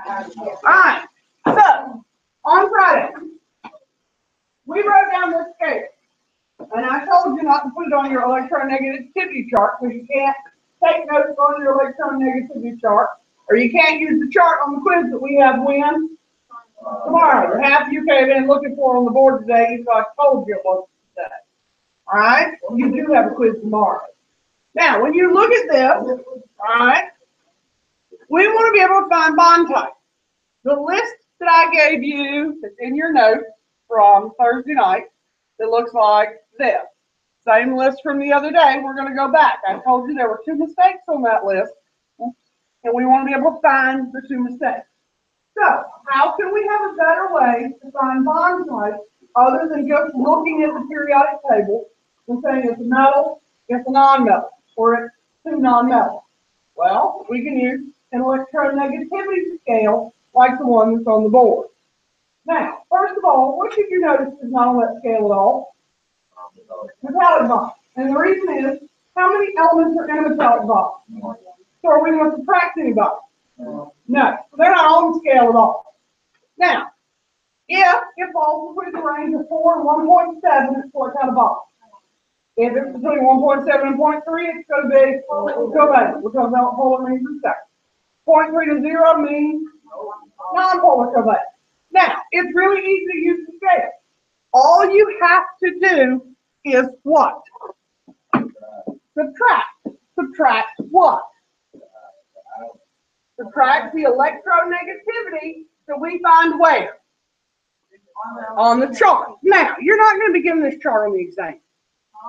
All right. So on Friday, we wrote down this scale, and I told you not to put it on your electronegativity chart because you can't take notes on your electronegativity chart, or you can't use the chart on the quiz that we have when? Tomorrow. Half of you came in looking for on the board today, even though I told you it wasn't today. All right? You do have a quiz tomorrow. Now, when you look at this, all right, we want to be able to find bond type. The list that I gave you that's in your notes from Thursday night, that looks like this. Same list from the other day. We're going to go back. I told you there were 2 mistakes on that list, and we want to be able to find the 2 mistakes. So, how can we have a better way to find bond type other than just looking at the periodic table and saying it's a metal, it's a non-metal, or it's 2 non-metals? Well, we can use an electronegativity scale like the one that's on the board. Now, first of all, what should you notice is not on that scale at all? Metallic bond. And the reason is, how many elements are in a metallic bond? So are we going to subtract anybody? No, they're not on the scale at all. Now, if it falls between the range of 4 and 1.7, it's what kind of bond? If it's between 1.7 and 0.3, it's going to be covalent. We're talking about polar means in a second. 0.3 to 0 means non-polar covalent. Now, it's really easy to use the scale. All you have to do is what? Subtract. Subtract what? Subtract the electronegativity that we find where? On the chart. Now, you're not going to be given this chart on the exam.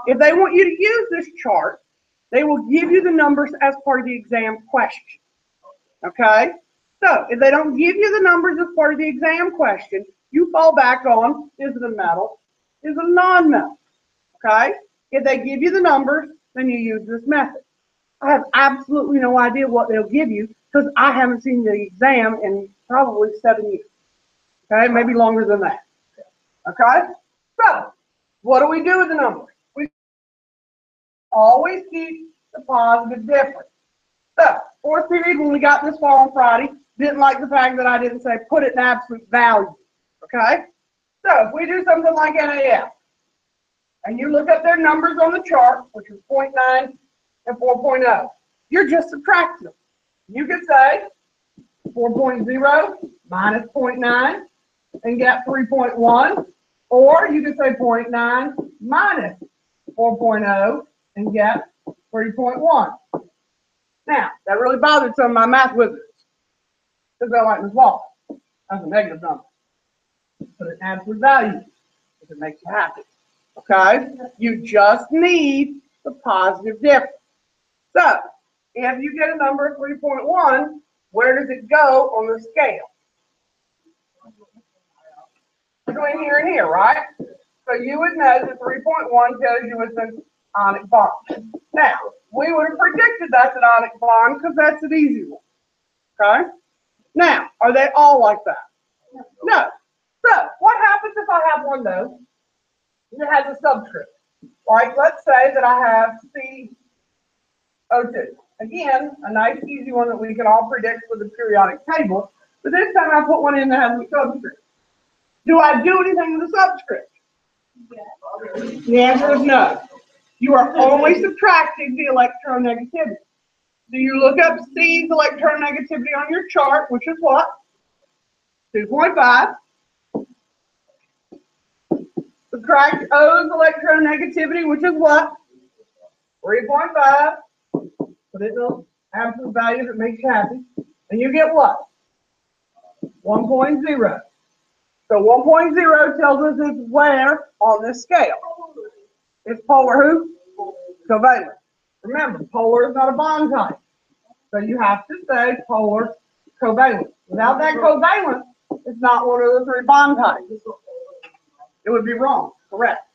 If they want you to use this chart, they will give you the numbers as part of the exam question. Okay? So, if they don't give you the numbers as part of the exam question, you fall back on, is it a metal? Is it a non-metal? Okay? If they give you the numbers, then you use this method. I have absolutely no idea what they'll give you because I haven't seen the exam in probably 7 years. Okay? Maybe longer than that. Okay? So, what do we do with the numbers? We always keep the positive difference. So, 4th period, when we got this far on Friday, didn't like the fact that I didn't say put it in absolute value. Okay? So, if we do something like NAF, and you look up their numbers on the chart, which is 0.9 and 4.0, you're just subtracting them. You could say 4.0 minus 0.9 and get 3.1, or you could say 0.9 minus 4.0 and get 3.1. Now, that really bothered some of my math wizards because they're like, Ms. Wall, that's a negative number. Put an absolute value if it makes you happy. Okay? You just need the positive difference. So, if you get a number of 3.1, where does it go on the scale? Between here and here, right? So you would know that 3.1 tells you it's an ionic bond. Now, we would have predicted that's an ionic bond because that's an easy one. Okay? Now, are they all like that? No. So, what happens if I have one, though, that has a subscript? Like, let's say that I have CO2. Again, a nice, easy one that we can all predict with a periodic table. But this time I put one in that has a subscript. Do I do anything with the subscript? Yes. The answer is no. You are only subtracting the electronegativity. So you look up C's electronegativity on your chart, which is what? 2.5. Subtract O's electronegativity, which is what? 3.5. Put it in the absolute value that makes you happy. And you get what? 1.0. So 1.0 tells us it's where on this scale. It's polar who? Covalent. Remember, polar is not a bond type. So you have to say polar covalent. Without that covalent, it's not one of the 3 bond types. It would be wrong. Correct.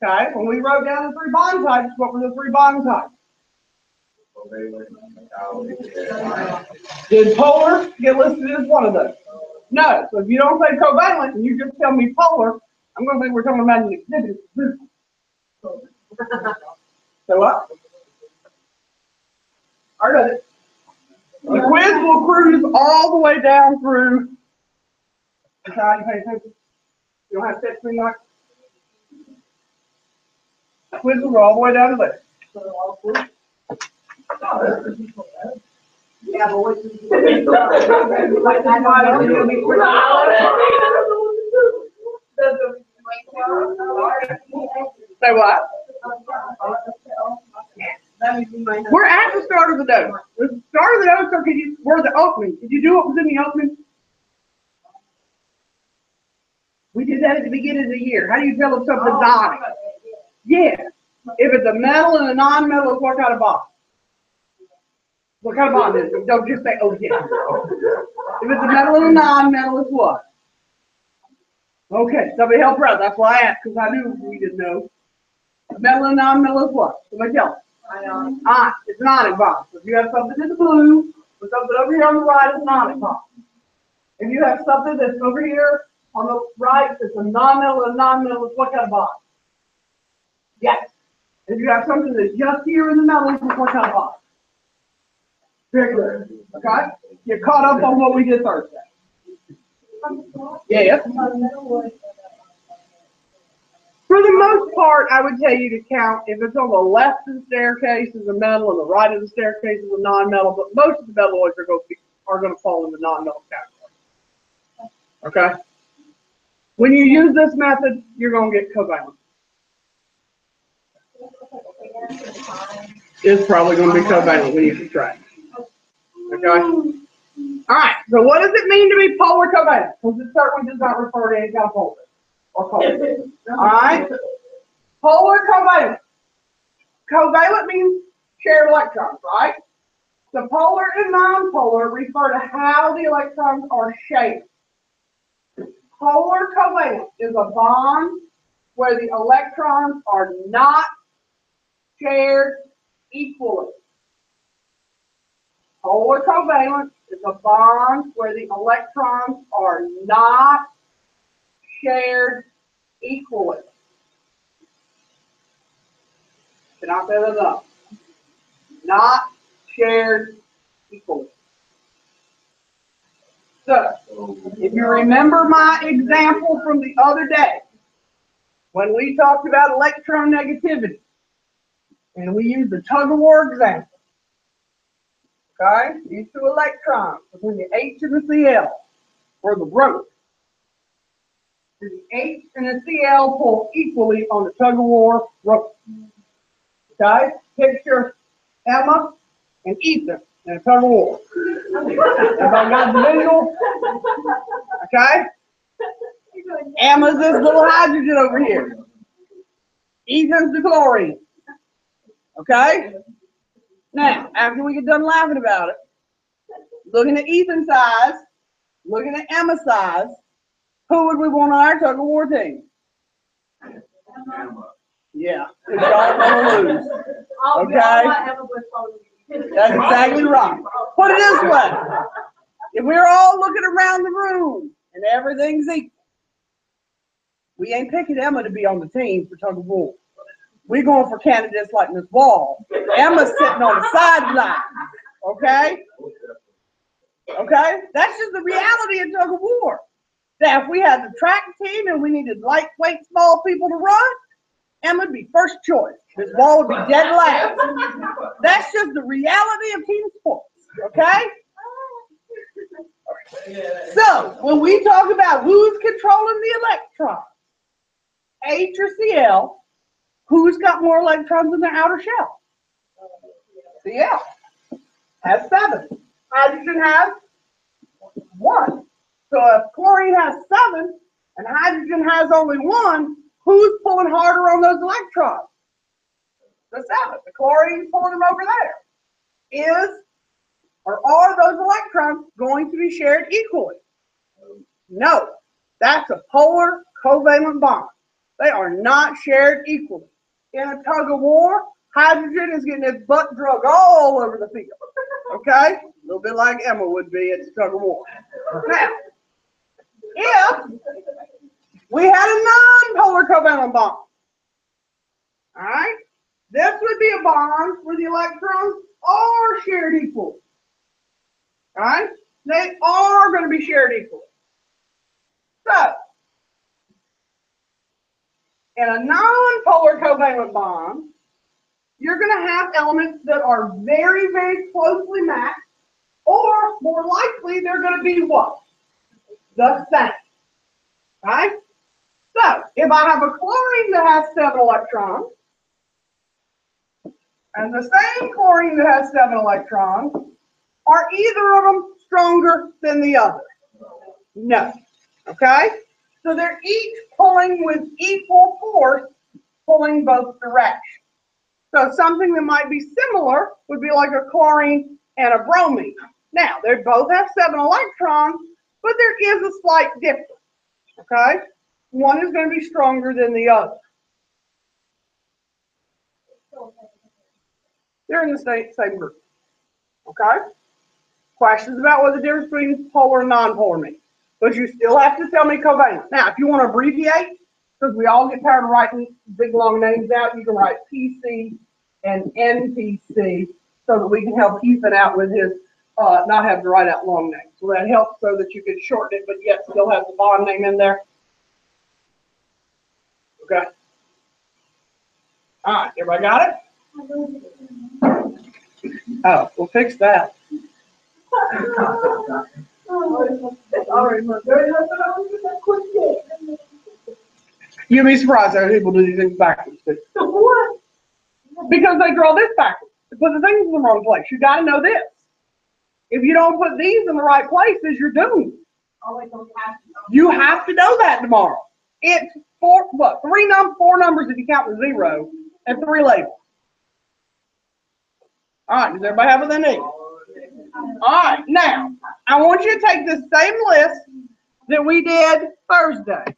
Okay? When we wrote down the 3 bond types, what were the 3 bond types? Did polar get listed as one of those? No. So if you don't say covalent and you just tell me polar, I'm going to think we're talking about an exhibit. So what? I read it. The quiz will cruise all the way down through. You pay attention. You don't have to text me like. Quiz will go all the way down to there. Yeah, but what's Say what? We're at the start of the dose. The start of the dose, or we're the opening. Did you do what was in the opening? We did that at the beginning of the year. How do you tell if something's dying? Yeah. If it's a metal and a non-metal, it's what kind of bond? What kind of bond is it? Don't just say, oh, yeah. If it's a metal and a non-metal, it's what? Okay, somebody help her out. That's why I asked, because I knew we didn't know. A metal and non-metal is what? Somebody tell me. Ion. It's an ionic bond. So if you have something in the blue, or something over here on the right, it's an ionic bond. If you have something that's over here on the right, it's a non-metal and a non-metal, it's what kind of bond? Yes. If you have something that's just here in the metal, it's what kind of bond? Very good. Okay? You're caught up on what we did Thursday. Yeah. For the most part, I would tell you to count if it's on the left of the staircase is a metal and the right of the staircase is a non-metal, but most of the metalloids are going to fall in the non-metal category. Okay? When you use this method, you're going to get covalent. It's probably going to be covalent when you subtract. Okay? All right, so what does it mean to be polar covalent? Because it certainly does not refer to any kind of polar or polar. All right? Polar covalent. Covalent means shared electrons, right? The polar and nonpolar refer to how the electrons are shaped. Polar covalent is a bond where the electrons are not shared equally. Polar covalent is a bond where the electrons are not shared equally. Can I say that enough? Not shared equally. So, if you remember my example from the other day, when we talked about electron negativity, and we used the tug-of-war example, okay? These two electrons between the H and the Cl or the rope. The H and the Cl pull equally on the tug-of-war rope. Okay? Picture Emma and Ethan in a tug-of-war. Everybody got the visual? Okay? Emma's this little hydrogen over here. Ethan's the chlorine. Okay? Now, after we get done laughing about it, looking at Ethan's size, looking at Emma's size, who would we want on our tug-of-war team? Yeah, because y'all want to lose. Okay? That's exactly right. Put it this way. If we're all looking around the room and everything's equal, we ain't picking Emma to be on the team for tug-of-war. We're going for candidates like Miss Wall. Emma's sitting on the sideline. Okay? Okay? That's just the reality of tug-of-war. Now, if we had the track team and we needed lightweight, small people to run, Emma would be first choice. Miss Wall would be dead last. That's just the reality of team sports. Okay? So, when we talk about who's controlling the electrons, H or Cl, who's got more electrons in their outer shell? Cl has 7. Hydrogen has 1. So if chlorine has 7 and hydrogen has only 1, who's pulling harder on those electrons? The 7. The chlorine's pulling them over there. Are those electrons going to be shared equally? No. That's a polar covalent bond. They are not shared equally. In a tug-of-war, hydrogen is getting its butt drug all over the field. Okay? A little bit like Emma would be at the tug-of-war. Now, if we had a non-polar covalent bond, all right, this would be a bond where the electrons are shared equally. Right? They are going to be shared equally. So, in a non-polar covalent bond, you're going to have elements that are very, very closely matched, or more likely, they're going to be what? The same. Right? So, if I have a chlorine that has 7 electrons, and the same chlorine that has 7 electrons, are either of them stronger than the other? No. Okay? So they're each pulling with equal force, pulling both directions. So something that might be similar would be like a chlorine and a bromine. Now, they both have 7 electrons, but there is a slight difference. Okay? One is going to be stronger than the other. They're in the same group. Okay? Questions about what the difference between polar and nonpolar means. But you still have to tell me covalent. Now, if you want to abbreviate, because we all get tired of writing big long names out, you can write PC and NPC so that we can help Ethan out with his not having to write out long names. So that helps so that you can shorten it, but yet still have the bond name in there. Okay. All right, everybody got it? Oh, we'll fix that. You'd be surprised how people do these things backwards. What? Because they draw this backwards. They put the things in the wrong place. You got to know this. If you don't put these in the right places, you're doomed. You have to know that tomorrow. It's four numbers if you count the 0, and 3 labels. All right, does everybody have what they need? All right, now, I want you to take this same list that we did Thursday.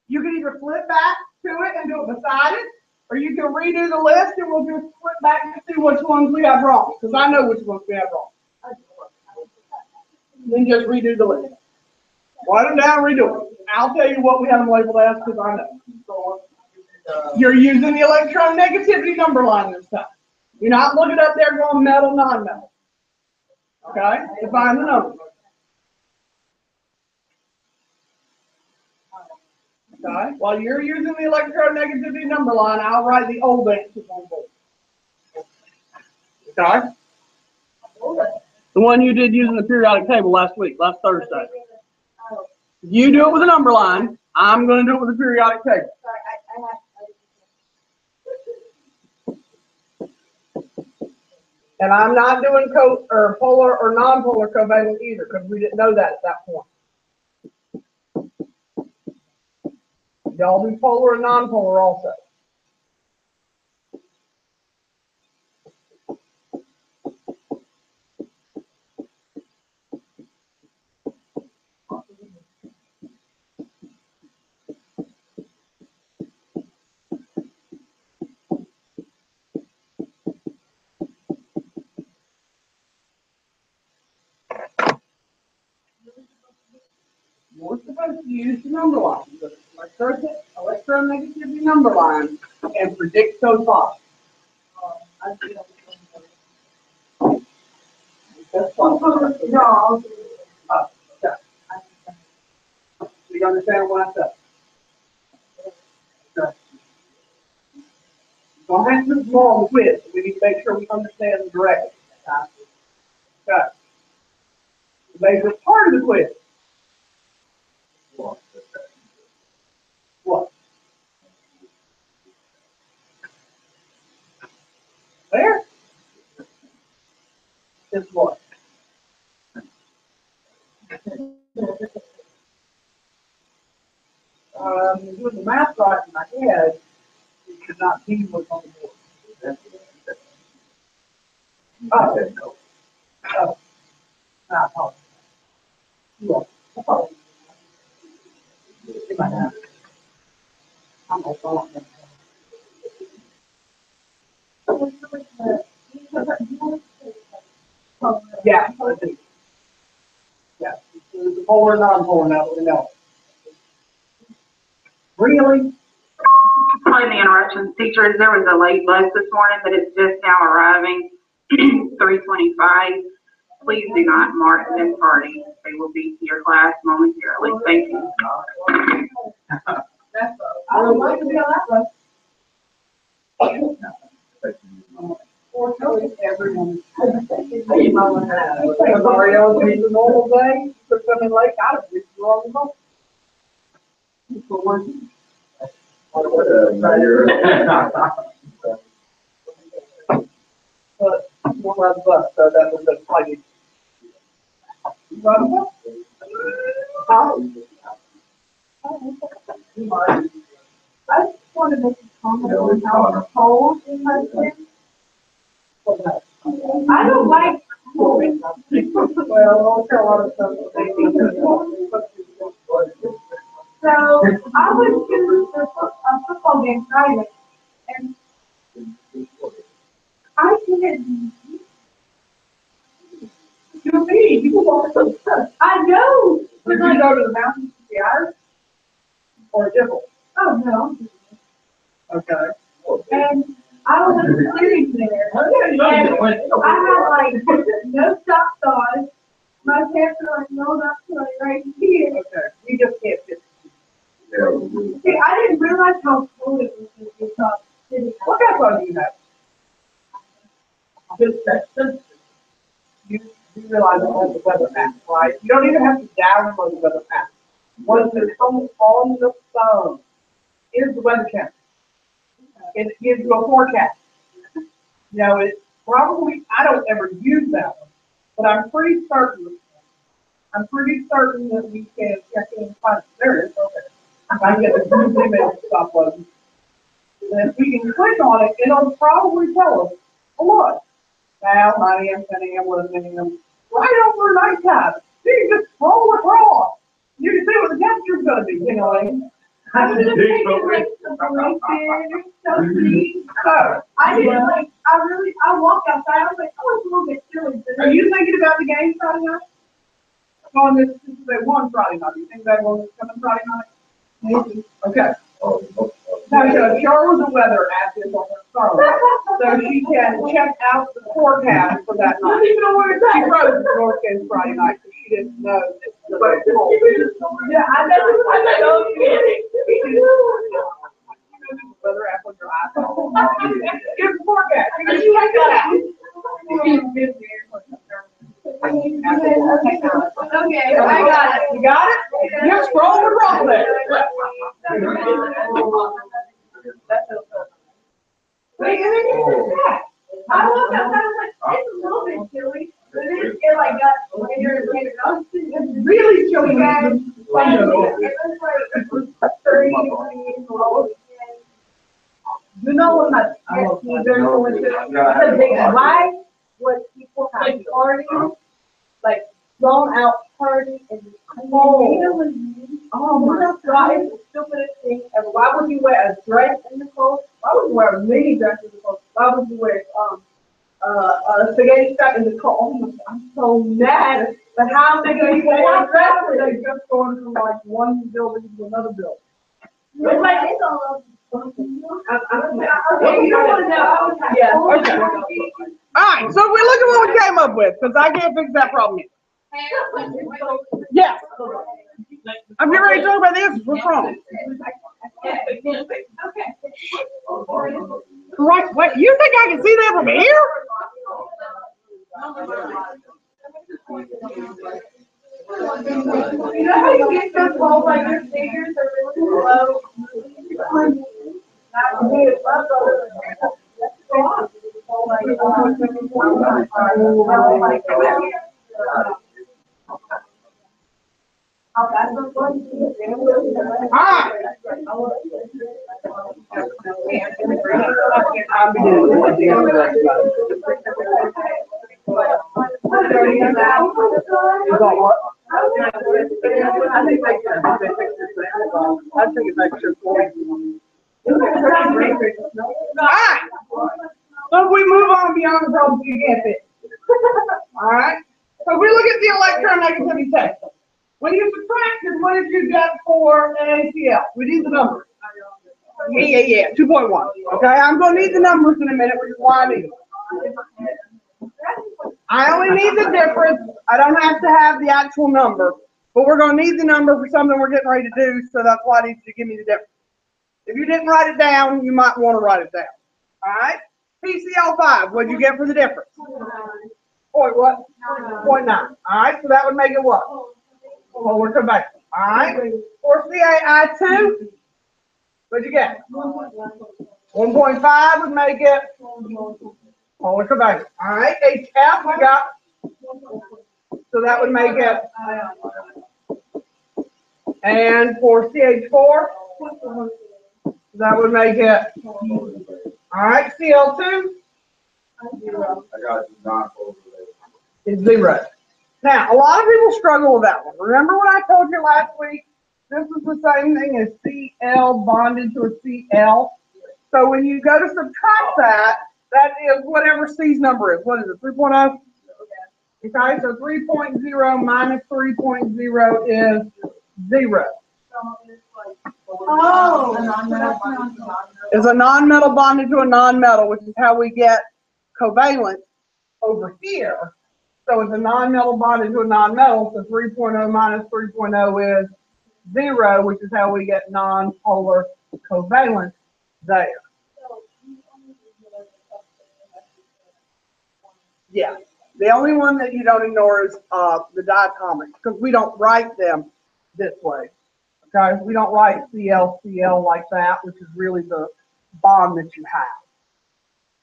You can either flip back to it and do it beside it, or you can redo the list and we'll just flip back and see which ones we have wrong, because I know which ones we have wrong. Then just redo the list. Write them down, redo it. I'll tell you what we have them labeled as, because I know. You're using the electron negativity number line this time. You're not looking up there going metal, non-metal. Okay? Define the number. Okay? While you're using the electronegativity number line, I'll write the old answers on board. Okay? The one you did using the periodic table last Thursday. You do it with a number line. I'm going to do it with a periodic table. And I'm not doing polar or non-polar covalent either, because we didn't know that at that point. Y'all do polar and non-polar also. We're supposed to use the number line, the electronegativity number line, and predict those bonds. That's fine. No. Oh, okay. You understand what I said? Okay. Don't have to do more on the quiz. We need to make sure we understand the direction. Okay. The major part of the quiz. What? There? It's what? Doing the math right in my head, it should not be what's on the board. Oh, oh, I apologize. Yeah, I apologize. I'm going to yeah, I do. Yeah, the polar, non-polar, now we know. Really? Pardon the interruptions, teachers. There was a late bus this morning, but it's just now arriving, 3:25. Please do not mark and tardy. They will be to your class momentarily. Thank you. I would like to be on that one. Everyone. Mario, it's a normal day, for something like that, it's wrong. But we'll have a bus, so that was the funny. You got a bus? I just want to make a comment on how cold it has been. I don't like cold. Well, I'll tell a lot of stuff. So I went to a football game Friday, and I didn't. You mean you walk some stuff? I know. Did you go to the mountains to the Irish or a Dibble? Oh no. Okay. And I was sitting there, and I had like no socks on. My pants are like rolled up to like right here. Okay. You just can't fit. See, I didn't realize how cold it was when we saw sitting. What kind of phone do you have? Just that. You realize it has the weather map, right? You don't even have to download the weather map. Once it comes on the phone, here's the weather channel. It gives you a forecast. Now, it's probably, I don't ever use that one, but I'm pretty certain that we can check in and find it. There it is, okay. I get a Zoom image stop button. And if we can click on it, it'll probably tell us a lot. Now, 9 a.m., 10 a.m., 11 a.m., right over nighttime. You can just scroll across. You can see what the temperature's going to be, you know what I mean? I was just taking like some LinkedIn or something. So, I didn't like, I walked outside, I was like, oh, it's a little bit chilly. Are you thinking about the game Friday night? On this, they won Friday night. You think that will come in Friday night? Maybe. Okay. Now, Charlotte's a weather app is on her phone, so she can check out the forecast for that night. She froze the North End Friday night because she didn't know that the weather was cold. Yeah, I know. Weather app on your iPhone. Give the forecast. You can check that out. Okay, I got it. You got it? Just scroll across there. Wait, and then you that. I looked outside, I was like, it's a little bit chilly. But it didn't feel like that when you're in the It's really chilly, guys. It was like 30 degrees below. You know what my why would people have parties, like blown out party and cold? Oh my God, it's the stupidest thing ever. Why would you wear a dress in the cold? Why would you wear a mini dress in the cold? Why would you wear a spaghetti strap in the cold? Oh my God, I'm so mad. But how am I going to wear a dress? They just going from like one building to another building. It's like it's all over. Okay, you don't want to know. Yeah, okay. All right, so we look at what we came up with, because I can't fix that problem yet. Yeah. I'm getting ready to talk about this. What's wrong? Right, wait, you think I can see that from here? You know how you get so cold, like your fingers are really low? I think it's extra cool. Alright, so we move on beyond the problems you can't fit. Alright, so we look at the electronegativity test. When you subtract, what did you get for an ACL? We need the numbers. Yeah, 2.1. Okay, I'm going to need the numbers in a minute, which is why I need them. I only need the difference. I don't have to have the actual number, but we're going to need the number for something we're getting ready to do, so that's why I need you to give me the difference. If you didn't write it down, you might want to write it down. All right? PCl5, what'd you get for the difference? Point what? 0.9. All right, so that would make it what? Polar covalent. All right? For CaI2, what'd you get? 1.5 would make it polar covalent. All right, HF, we got, so that would make it, and for CH4, that would make it, all right, Cl2 is 0. Now, a lot of people struggle with that one. Remember what I told you last week? This is the same thing as Cl bonded to a Cl. So when you go to subtract that, that is whatever C's number is. What is it, 3.0? Okay, so 3.0 minus 3.0 is 0. Oh. Is a nonmetal bonded to a nonmetal, which is how we get covalent over here. So it's a nonmetal bonded to a nonmetal, so 3.0 minus 3.0 is 0, which is how we get nonpolar covalent there. Yeah. The only one that you don't ignore is the diatomics, because we don't write them this way. Okay? We don't write CL like that, which is really the bond that you have.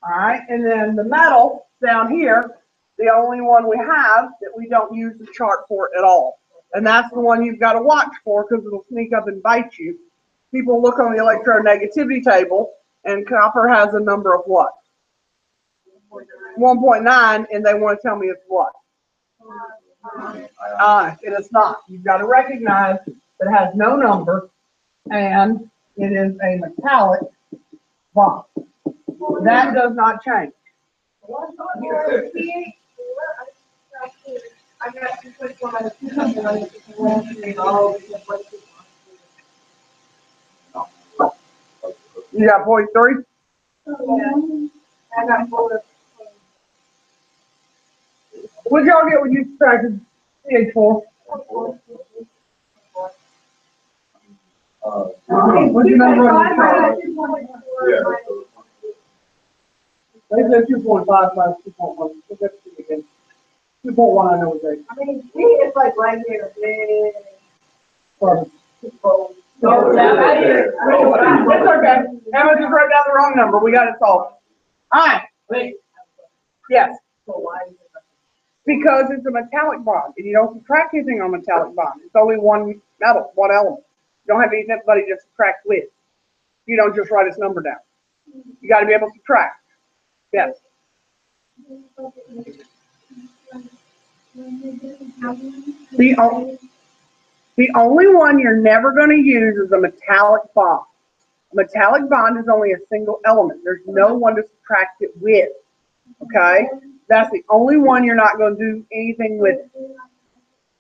All right? And then the metal down here, the only one we have that we don't use the chart for at all. And that's the one you've got to watch for, because it'll sneak up and bite you. People look on the electronegativity table, and copper has a number of what? 1.9, and they want to tell me it's what? It is not. You've got to recognize that it has no number, and it is a metallic bond. That does not change. You got 0.3? I got 4. What did y'all get when you subtracted CH4? What's your number on the chart? They said 2.5 minus 2.1. Let's see again. 2.1 I know what they. I mean, C is like right here. Perfect. It's okay. Emma just wrote down the wrong number. We got it solved. All right. Yes. Because it's a metallic bond, and you don't subtract anything on a metallic bond. It's only one metal, one element. You don't have anybody to subtract with. You don't just write its number down. You got to be able to subtract. Yes. The only one you're never going to use is a metallic bond. A metallic bond is only a single element. There's no one to subtract it with. Okay? That's the only one you're not going to do anything with.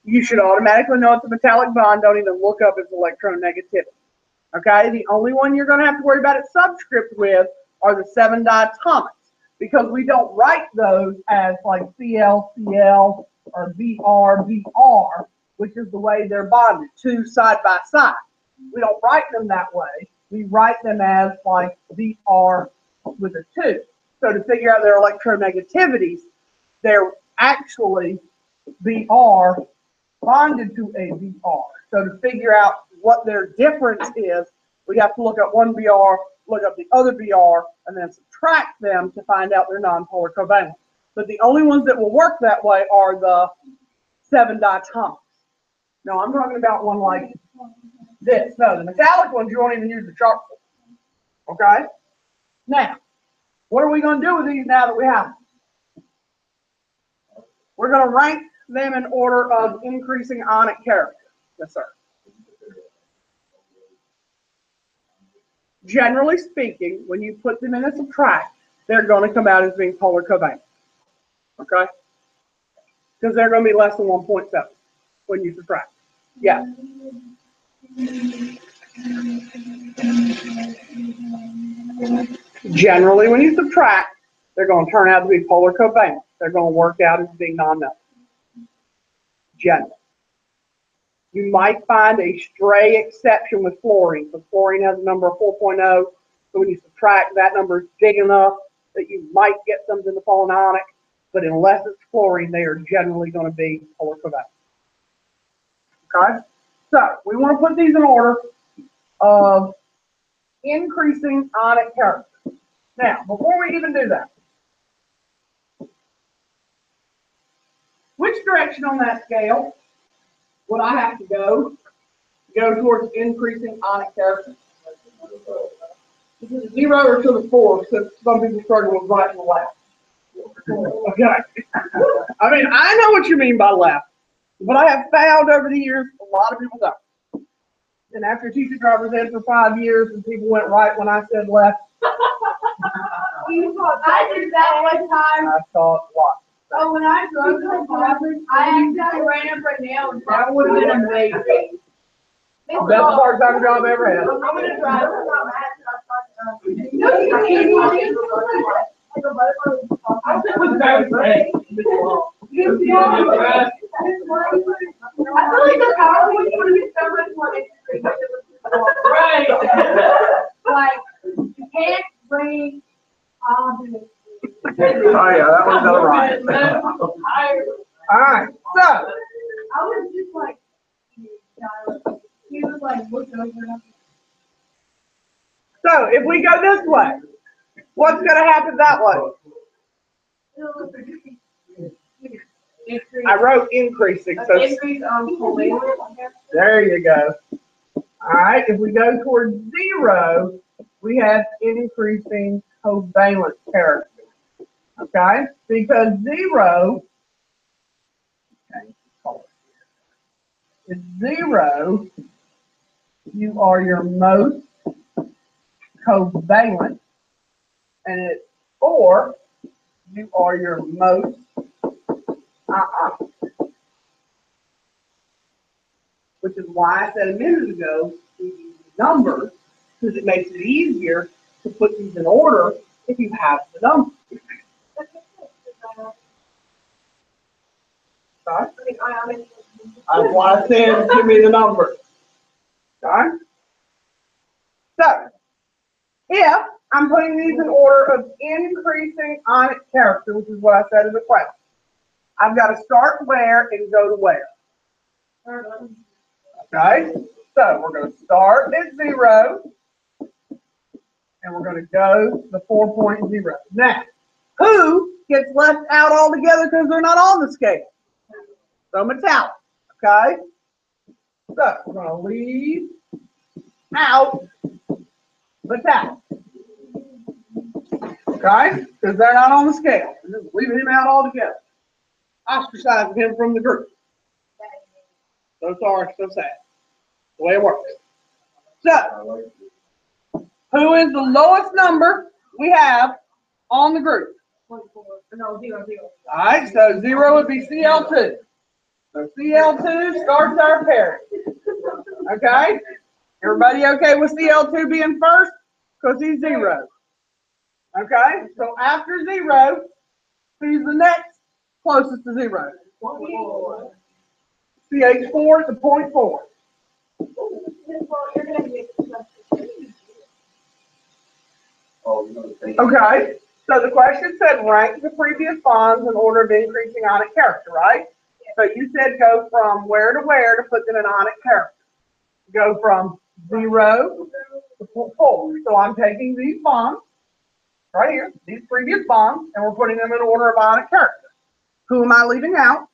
You should automatically know it's a metallic bond. Don't even look up its electronegativity. Okay? The only one you're going to have to worry about its subscript with are the 7 diatomics, because we don't write those as like Cl, Cl, or Br, Br, which is the way they're bonded, 2 side by side. We don't write them that way. We write them as like Br with a 2. So to figure out their electronegativities, they're actually Br bonded to a Br. So to figure out what their difference is, we have to look at one Br, look up the other Br, and then subtract them to find out their nonpolar covalent. But the only ones that will work that way are the 7 diatomics. No, I'm talking about one like this. No, the metallic ones you won't even use the chart for. Okay? Now, what are we going to do with these now that we have them? We're going to rank them in order of increasing ionic character. Yes, sir. Generally speaking, when you put them in a subtract, they're going to come out as being polar covalent. Okay? Because they're going to be less than 1.7 when you subtract. Yeah. Generally, when you subtract, they're going to turn out to be polar covalent. they're going to work out as being non-metal. Generally. You might find a stray exception with fluorine, because fluorine has a number of 4.0, so when you subtract, that number is big enough that you might get something to fall in ionic, but unless it's fluorine, they are generally going to be polar covalent. Okay? So, we want to put these in order of increasing ionic character. Now, before we even do that, which direction on that scale would I have to go towards increasing ionic character? Is it 0 or to the 4? Because some people struggle with right and left. Okay. I mean, I know what you mean by left, but I have found over the years a lot of people don't. And after teaching driver's ed for 5 years, and people went right when I said left. I did that one time. I thought what? Oh, when I drove to the driver's, I accidentally ran over a nail. That would have been amazing. Best part-time job I ever had. I'm gonna drive. I think with that great. I feel like the power was going to be so much more interesting. Right. Like, you can't bring objects. Oh yeah, that one's all right. All right, so. I was just like, he was like looking over and So if we go this way, what's going to happen that way? I wrote increasing, so increase on covalent. there you go. All right, if we go towards 0, we have increasing covalent character. Okay, because 0 is 0, you are your most covalent, and at 4, you are your most which is why I said a minute ago to use numbers, because it makes it easier to put these in order if you have the numbers. Okay? That's why I said give me the numbers. Okay? So, if I'm putting these in order of increasing ionic character, which is what I said in the question, I've got to start where and go to where. Okay? So, we're going to start at 0, and we're going to go to 4.0. Now, who gets left out altogether because they're not on the scale? So, metallic. Okay? So, we're going to leave out metallic. Okay? Because they're not on the scale. We're just leaving him out altogether. Ostracizing him from the group. So sorry, so sad. The way it works. So, who is the lowest number we have on the group? No, 0, 0. All right, so 0 would be Cl2. So Cl2 starts our pairing. Okay? Everybody okay with Cl2 being first? Because he's 0. Okay? So after 0, who's the next closest to 0? CH4 to 0.4. Okay, so the question said rank the previous bonds in order of increasing ionic character, right? So you said go from where to where to put them in ionic character. Go from 0 to 4. So I'm taking these bonds, right here, these previous bonds, and we're putting them in order of ionic character. Who am I leaving out?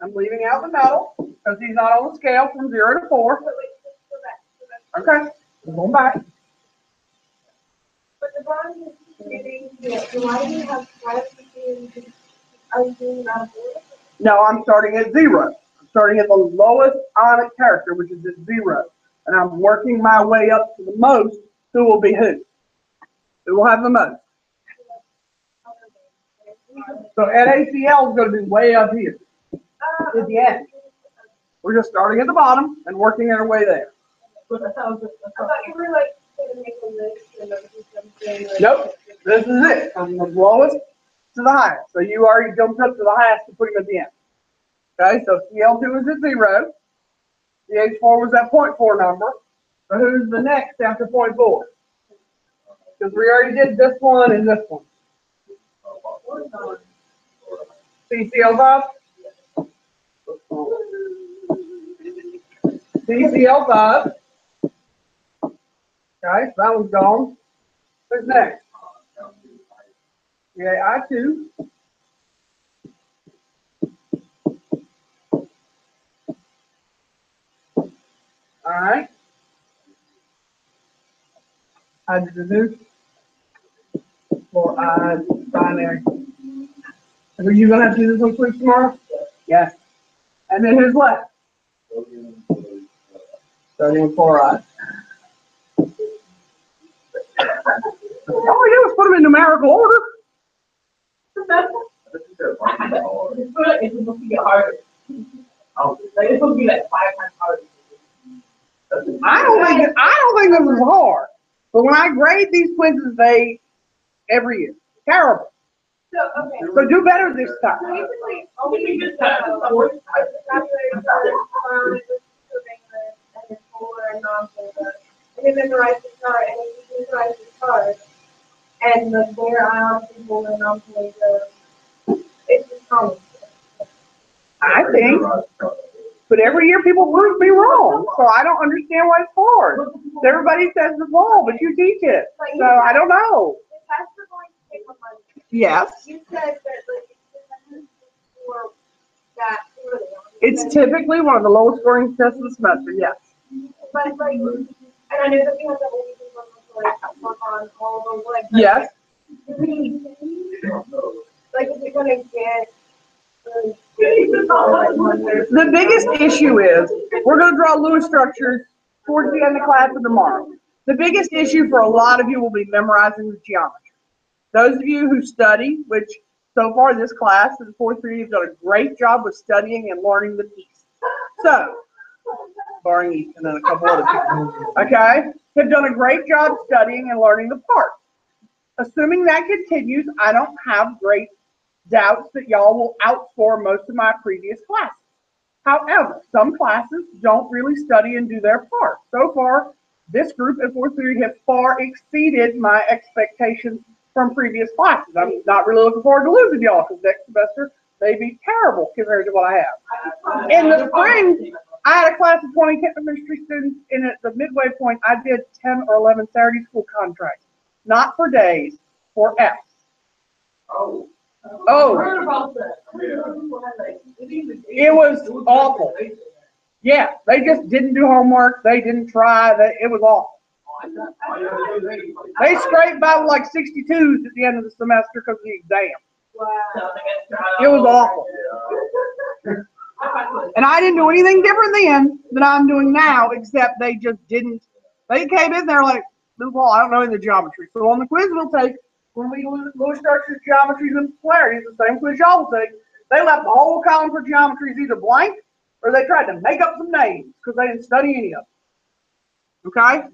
I'm leaving out the metal because he's not on the scale from 0 to 4. Okay, we're going back. But the bond is giving, so why do you have are you doing that? No, I'm starting at 0. I'm starting at the lowest ionic character, which is at 0. And I'm working my way up to the most, who will be who? Who will have the most? So NaCl is going to be way up here at the end. We're just starting at the bottom and working our way there. I thought you were like going to make a list and something. Nope, this is it. From the lowest to the highest. So you already jumped up to the highest to put him at the end. Okay, so CL2 is at 0. CH4 was that 0.4 number. So who's the next after 0.4? Because we already did this one and this one. CCL5? CCL5. Okay, so that one's gone. Who's next? Yeah, I2. All right. Hydrogen for binary. Are you gonna have to do this one quick tomorrow? Yes. And then who's left? Sodium chloride. All we do is put them in numerical order. It's supposed to get harder. Like, it's supposed to be like 5 times harder. I don't think this is hard. But when I grade these quizzes, every year. Terrible. So do better this time. Basically, only we just got the fourth. And polar and non-polar. And they memorize the chart, and if you memorize the chart, and the their ions and polar and non-polar, it's just common. I think. But every year people prove me wrong. So I don't understand why it's hard. Everybody says it's wrong, but you teach it. So I don't know. The tests are going to take a month. Yes. You said that, like, for that early on. It's typically one of the lowest scoring tests of the semester, yes. But, like, and I know that we have the only thing to work on all those, like, Yes. like, is it gonna get The biggest issue is we're going to draw Lewis structures towards the end of class and tomorrow. The biggest issue for a lot of you will be memorizing the geometry. Those of you who study, which so far this class in 4th period have done a great job with studying and learning the piece. So, barring Ethan and a couple other people, okay, have done a great job studying and learning the parts. Assuming that continues, I don't have great doubts that y'all will outscore most of my previous classes. However, some classes don't really study and do their part. So far, this group at 4th period have far exceeded my expectations from previous classes. I'm not really looking forward to losing y'all because next semester may be terrible compared to what I have. In the spring, I had a class of 20 chemistry students, and at the midway point, I did 10 or 11 Saturday school contracts. Not for days, for F's. Oh. It was awful. Yeah, they just didn't do homework. They didn't try. It was awful. They scraped by with like 62s at the end of the semester because of the exam. It was awful. And I didn't do anything different then than I'm doing now, except they just didn't. They came in there like, I don't know any of the geometry. So on the quiz we'll take, when we Lewis structures, geometries, and polarities, the same quiz y'all will take, they left the whole column for geometries either blank or they tried to make up some names because they didn't study any of them. Okay?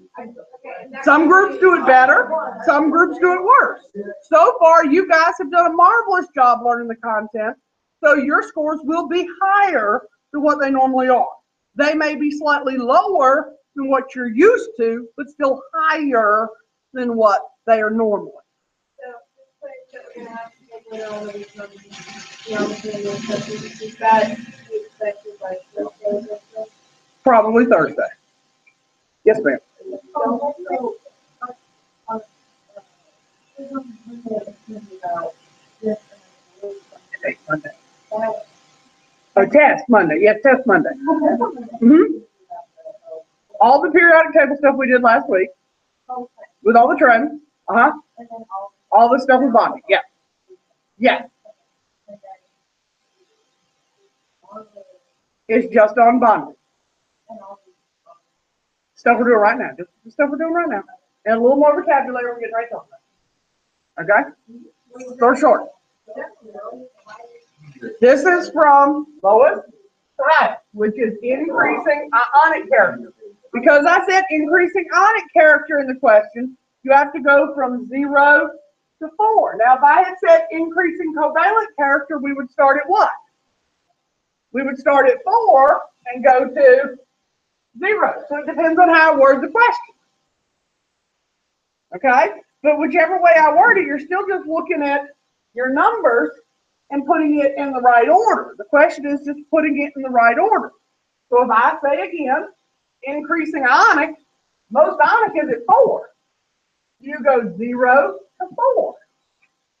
Some groups do it better. Some groups do it worse. So far, you guys have done a marvelous job learning the content, so your scores will be higher than what they normally are. They may be slightly lower than what you're used to, but still higher than what they are normally. Probably Thursday. Yes, ma'am. Monday. Oh, test Monday. Yes, test Monday. All the periodic table stuff we did last week, with all the trends. All the stuff with bonding. Yeah. Yeah. It's just on bonding. Stuff we're doing right now. Just the stuff we're doing right now. And a little more vocabulary we're getting right to. Okay? Short. This is from lowest to highest, which is increasing ionic character. Because I said increasing ionic character in the question, you have to go from 0 to 4. Now, if I had said increasing covalent character, we would start at what? We would start at 4 and go to 0. So it depends on how I word the question. Okay? But whichever way I word it, you're still just looking at your numbers and putting it in the right order. The question is just putting it in the right order. So if I say again, increasing ionic, most ionic is at 4. You go 0 to 4.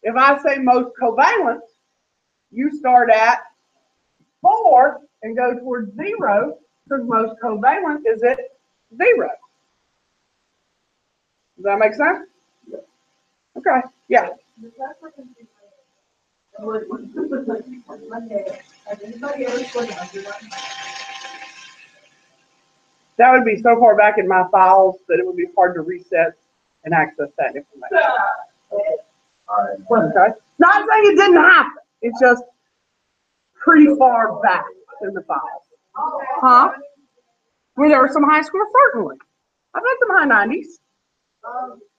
If I say most covalent, you start at 4 and go towards 0 because most covalent is at 0. Does that make sense? Okay, yeah. That would be so far back in my files that it would be hard to reset and access that information. Okay. Not saying it didn't happen. It's just pretty far back in the files. Huh? Where there were some high scores, certainly. I've had some high 90s.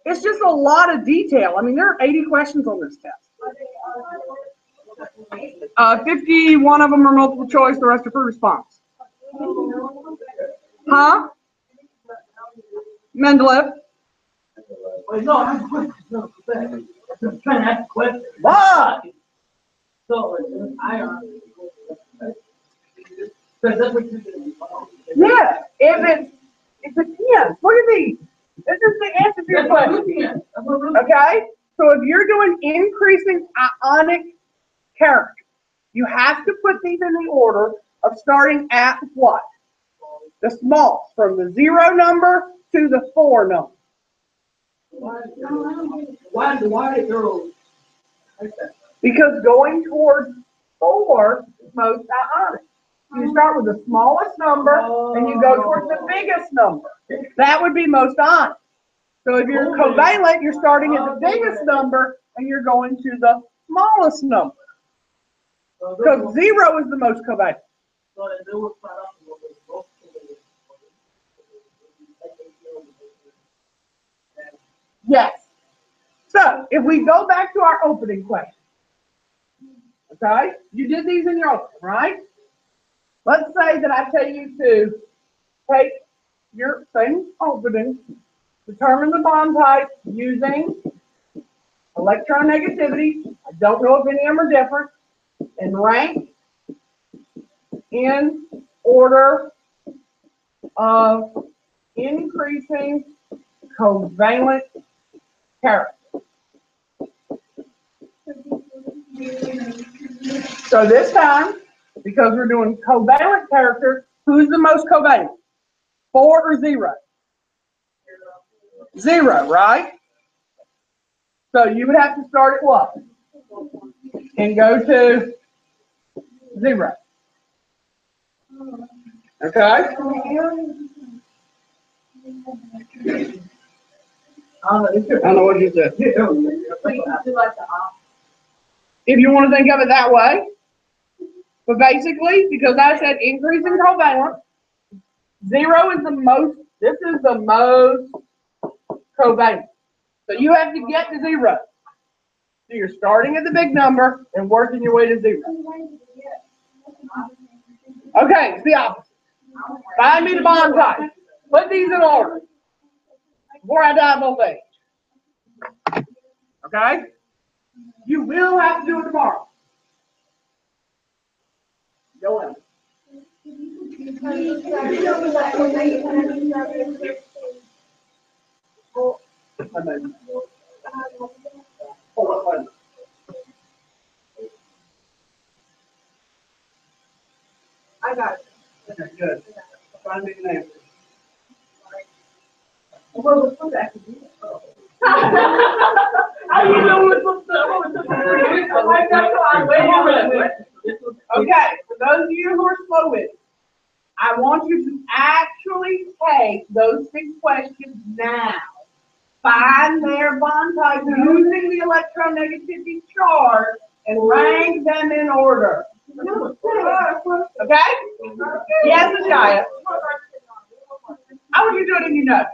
It's just a lot of detail. I mean, there are 80 questions on this test. 51 of them are multiple choice, the rest are free response. Huh? Mendeleev? No, I'm trying to ask a question. Why? So, Yeah, it depends. Look at these. This is the answer to your question. Okay? So if you're doing increasing ionic character, you have to put these in the order of starting at what? The smallest, from the 0 number to the 4 number. Why girls? Because going towards 4 is most ionic. You start with the smallest number and you go towards the biggest number. That would be most ionic. So if you're covalent, you're starting at the biggest number and you're going to the smallest number. Because 0 is the most covalent. Yes. So if we go back to our opening question, okay? You did these in your opening, right? Let's say that I tell you to take your same opening, determine the bond type using electronegativity. I don't know if any of them are different, and rank in order of increasing covalent character. So this time, because we're doing covalent character, who's the most covalent? 4 or 0? 0, right? So you would have to start at what? And go to 0. Okay? I don't know what you said. If you want to think of it that way. But basically, because I said increasing covalent, 0 is the most, this is the most covalent. So you have to get to 0. So you're starting at the big number and working your way to 0. Okay, it's the opposite. Find me the bond type. Put these in order before I die of old age. Okay? You will have to do it tomorrow. Go ahead. I got it. Okay, good. Find me an answer. How you know what's up? Okay, for those of you who are slow with it, I want you to actually take those 6 questions now. Find their bond type using the electronegativity chart and rank them in order. Okay? Yes, Ashaya. How would you do it if you know?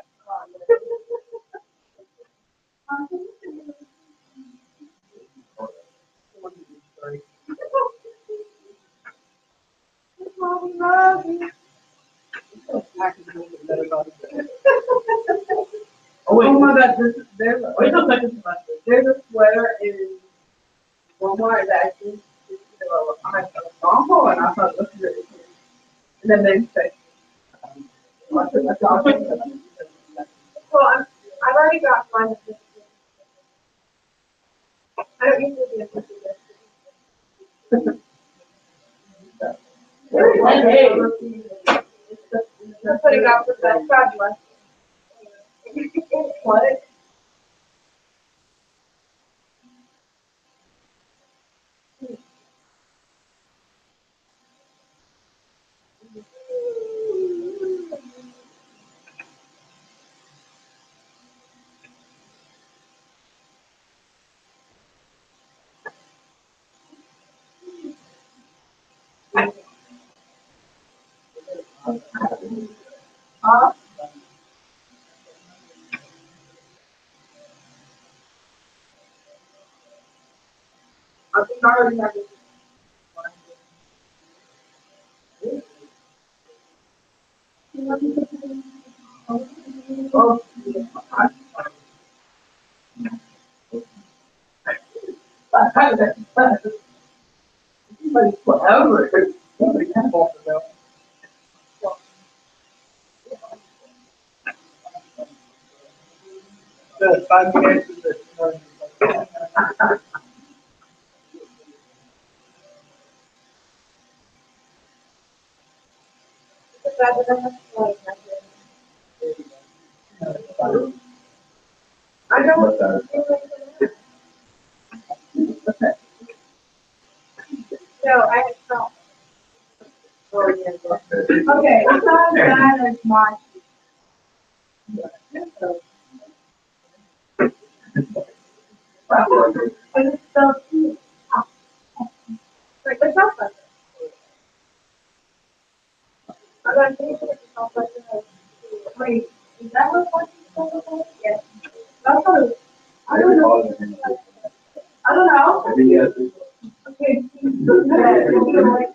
Oh, wait. Oh my God, there's Wait a second. there's a sweater in Walmart that actually, I saw and I thought it looked really cute. And then they say, Well, I've already got mine. I don't usually do it. I'm putting out the best fabulous. What? Huh? I think I already have it. Oh, Forever. Nobody can walk it out. The 5 minutes is the. I know what that is. No, I have not. okay, it's not as bad as my. But it's still cute. Like, it's not fun. I'm going to finish it. It's not fun. Wait, is that what one? Yes. That's what, I don't know. I don't know. Okay.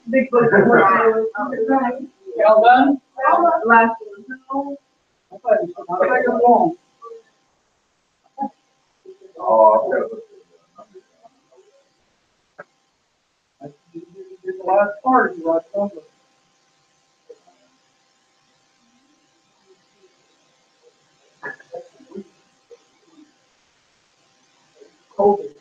Big book. Y'all done? Last one. I thought it was like a long. It's the last part, you right, somewhere. COVID.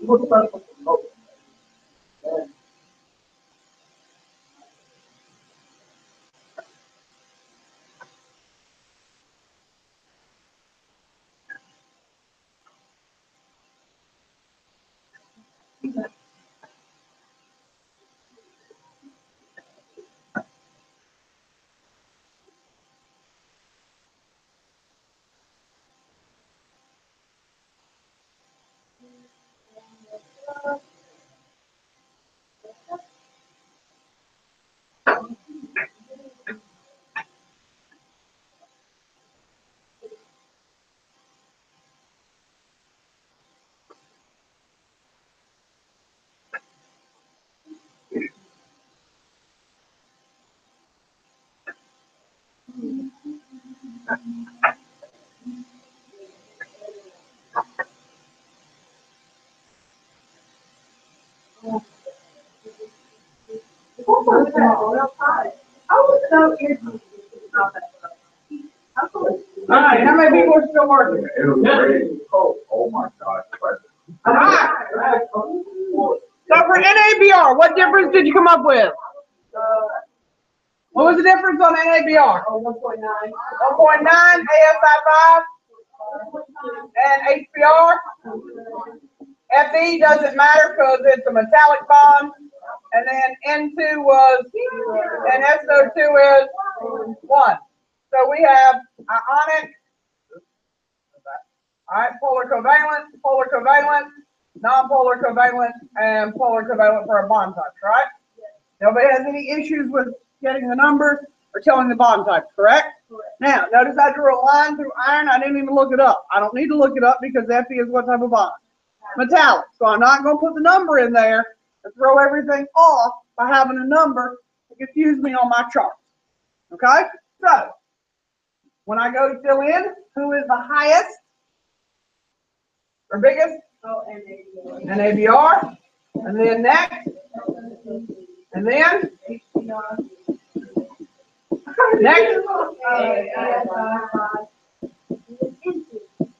What's that? I was so irritated about that. All right, how many people are still working? Oh my gosh. All right. So for NABR, what difference did you come up with? What was the difference on NABR? 1.9. 1.9, ASI 5, and HBR. FE doesn't matter because it's a metallic bond. And then N2 was, and SO2 is 1. So we have ionic, all right, polar covalent, non-polar covalent, and polar covalent for our bond types, right? Nobody has any issues with getting the numbers or telling the bond type, correct? Now, notice I drew a line through iron. I didn't even look it up. I don't need to look it up because Fe is what type of bond? Metallic. So I'm not going to put the number in there and throw everything off by having a number to confuse me on my chart. Okay? So, when I go to fill in, who is the highest or biggest? Oh, and NABR. And then next. And then next.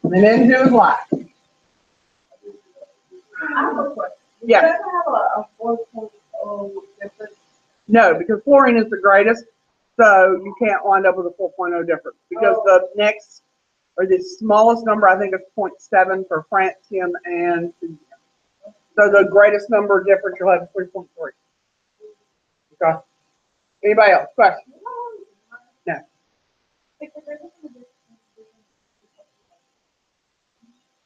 And then N2 is black. I have a question. Yeah. Does it have a 4.0 difference? No, because fluorine is the greatest, so you can't wind up with a 4.0 difference. Because the next, or the smallest number, I think is 0.7 for francium and cesium. So the greatest number difference you'll have is 3.3. Okay. Anybody else? Question? No.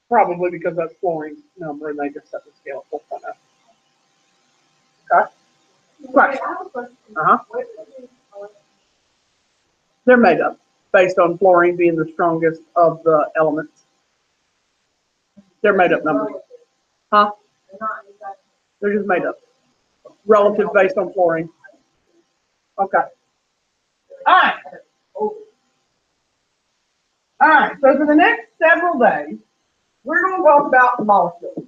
Probably because that's fluorine number and they just set the scale at 4.0. Okay. Question? I have a question. Uh-huh. What do these colors? They're made up based on fluorine being the strongest of the elements. They're made up numbers. Huh? They're not exactly. They're just made up. Relative based on fluorine. Okay. All right. All right. So for the next several days, we're going to talk about molecules.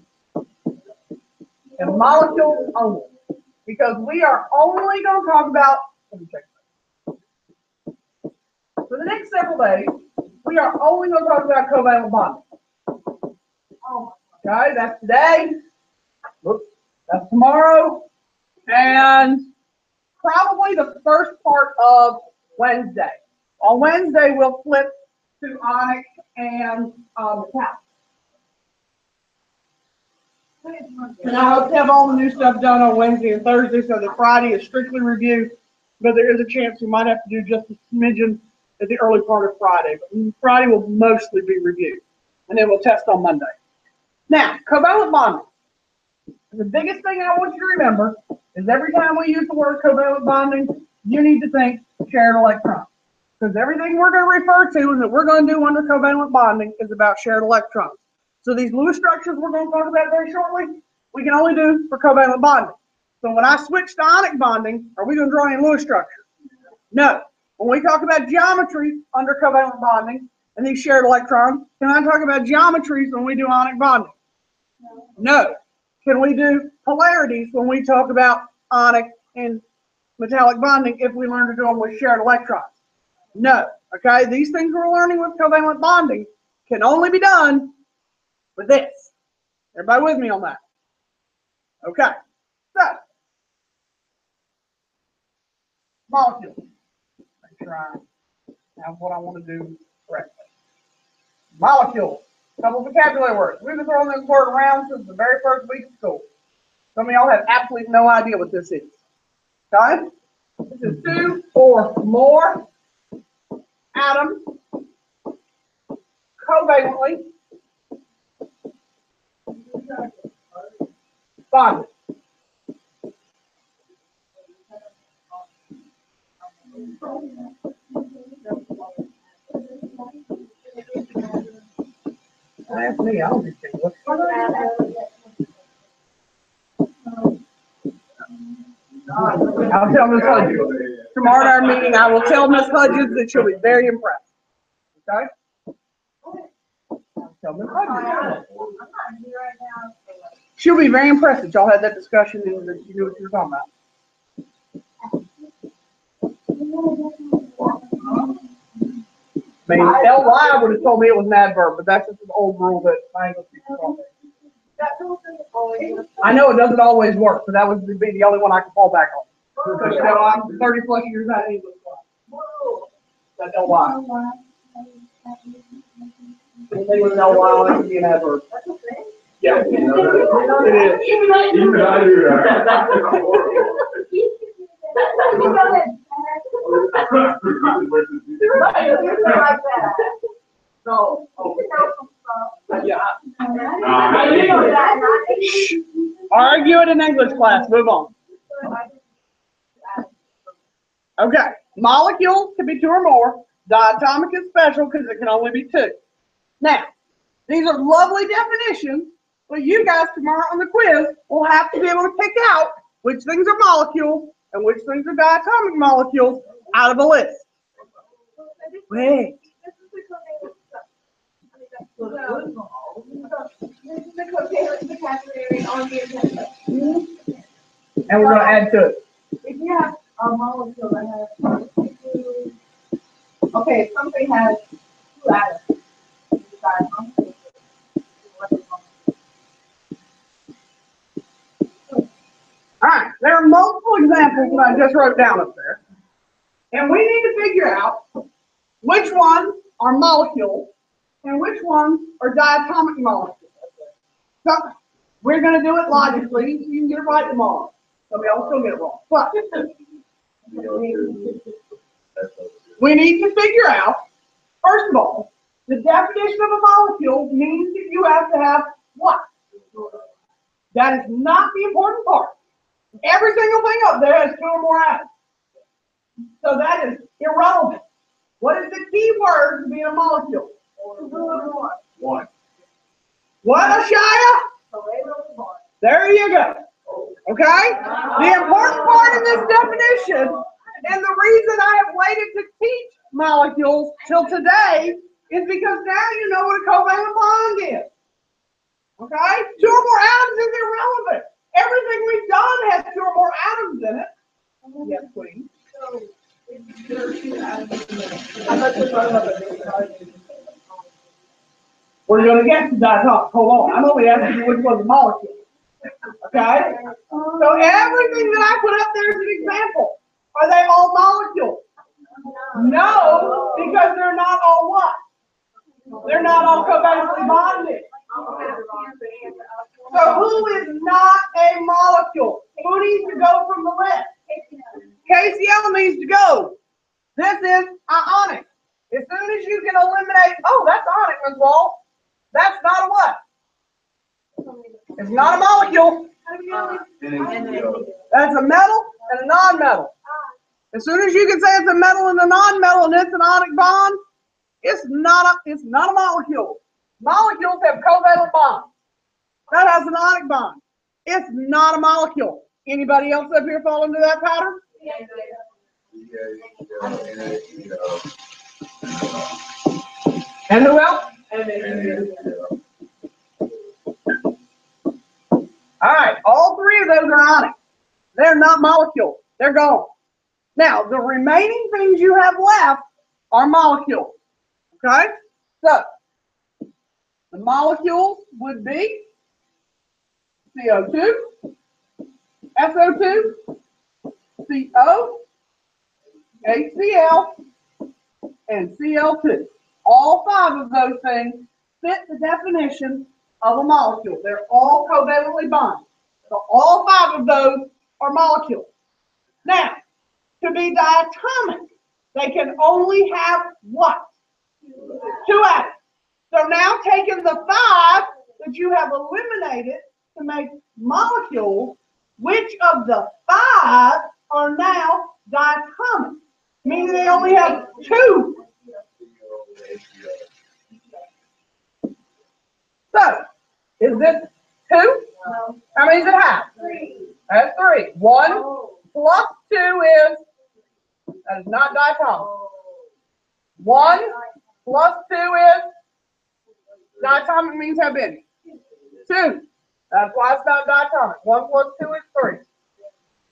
And molecules only. Because we are only going to talk about, let me check. For the next several days, we are only going to talk about covalent bonding. Okay, that's today. Whoops, that's tomorrow. And probably the first part of Wednesday. On Wednesday, we'll flip to ionic and metallic. And I hope to have all the new stuff done on Wednesday and Thursday so that Friday is strictly review. But there is a chance we might have to do just a smidgen at the early part of Friday. But Friday will mostly be review. And then we'll test on Monday. Now, covalent bonding. The biggest thing I want you to remember is every time we use the word covalent bonding, you need to think shared electrons. Because everything we're going to refer to and that we're going to do under covalent bonding is about shared electrons. So these Lewis structures we're going to talk about very shortly, we can only do for covalent bonding. So when I switch to ionic bonding, are we going to draw any Lewis structures? No. When we talk about geometry under covalent bonding and these shared electrons, can I talk about geometries when we do ionic bonding? No. Can we do polarities when we talk about ionic and metallic bonding if we learn to do them with shared electrons? No. Okay, these things we're learning with covalent bonding can only be done with this. Everybody with me on that? Okay. So, molecules. Make sure I have what I want to do correctly. Molecules. Couple vocabulary words. We've been throwing this word around since the very first week of school. Some of y'all have absolutely no idea what this is. Okay? This is 2 or more atoms covalently bonded. That's me. I don't understand what's going on. I'll tell Miss Hudgens. Tomorrow at our meeting, I will tell Miss Hudgens that she'll be very impressed. Okay? I'll tell Miss Hudgens. She'll be very impressed that y'all had that discussion and that you knew what you were talking about. I mean, LY would have told me it was an adverb, but that's just an old rule that my English teacher told me. I know it doesn't always work, but that would be the only one I can fall back on. Because, you know, I'm 30 plus years out of English class. That's LY. Anything with an LY, it can be an adverb. Yeah. It is. Even I do that. So, yeah. Argue it in English class. Move on. Okay. Molecules can be 2 or more. Diatomic is special because it can only be two. Now, these are lovely definitions, but you guys tomorrow on the quiz will have to be able to pick out which things are molecules and which things are diatomic molecules out of a list. Wait. This is the vocabulary on the agenda. And we're going to add to it. If you have a molecule that has two, okay, if something has two atoms, it's diatomic. All right, there are multiple examples that I just wrote down up there. And we need to figure out which ones are molecules and which ones are diatomic molecules. So we're going to do it logically. You can get it right tomorrow. Some of y'all still get it wrong. But we need to figure out, first of all, the definition of a molecule means that you have to have what? That is not the important part. Every single thing up there has two or more atoms. So that is irrelevant. What is the key word to be a molecule? One. What, Ashaya? There you go. Okay? The important part of this definition, and the reason I have waited to teach molecules till today, is because now you know what a covalent bond is. Okay? Two or more atoms is irrelevant. Everything we've done has two or more atoms in it. Yes, Queen. We're going to get to diatomic. Hold on. I'm only asking you which was a molecule. Okay? So everything that I put up there is an example. Are they all molecules? No, because they're not all what? They're not all covalently bonded. So who is not a molecule? Who needs to go from the list? KCl needs to go. This is ionic. As soon as you can eliminate, oh, that's ionic as well. That's not a what? It's not a molecule. That's a metal and a non-metal. As soon as you can say it's a metal and a non-metal and it's an ionic bond, it's not a molecule. Molecules have covalent bonds. That has an ionic bond. It's not a molecule. Anybody else up here fall into that pattern? And who else? All right, all three of those are ionic. They're not molecules. They're gone. Now, the remaining things you have left are molecules. Okay? So, the molecules would be CO2, SO2, CO, HCl, and Cl2. All five of those things fit the definition of a molecule. They're all covalently bonded. So all five of those are molecules. Now, to be diatomic, they can only have what? Two atoms. So now taking the five that you have eliminated to make molecules, which of the five are now diatomic? Meaning they only have two. So, is this two? No. How many does it have? Three. That's three. One plus two is, that is not diatomic. 1 plus 2 is, diatomic means how many? 2. That's why it's not diatomic. 1 plus 2 is 3.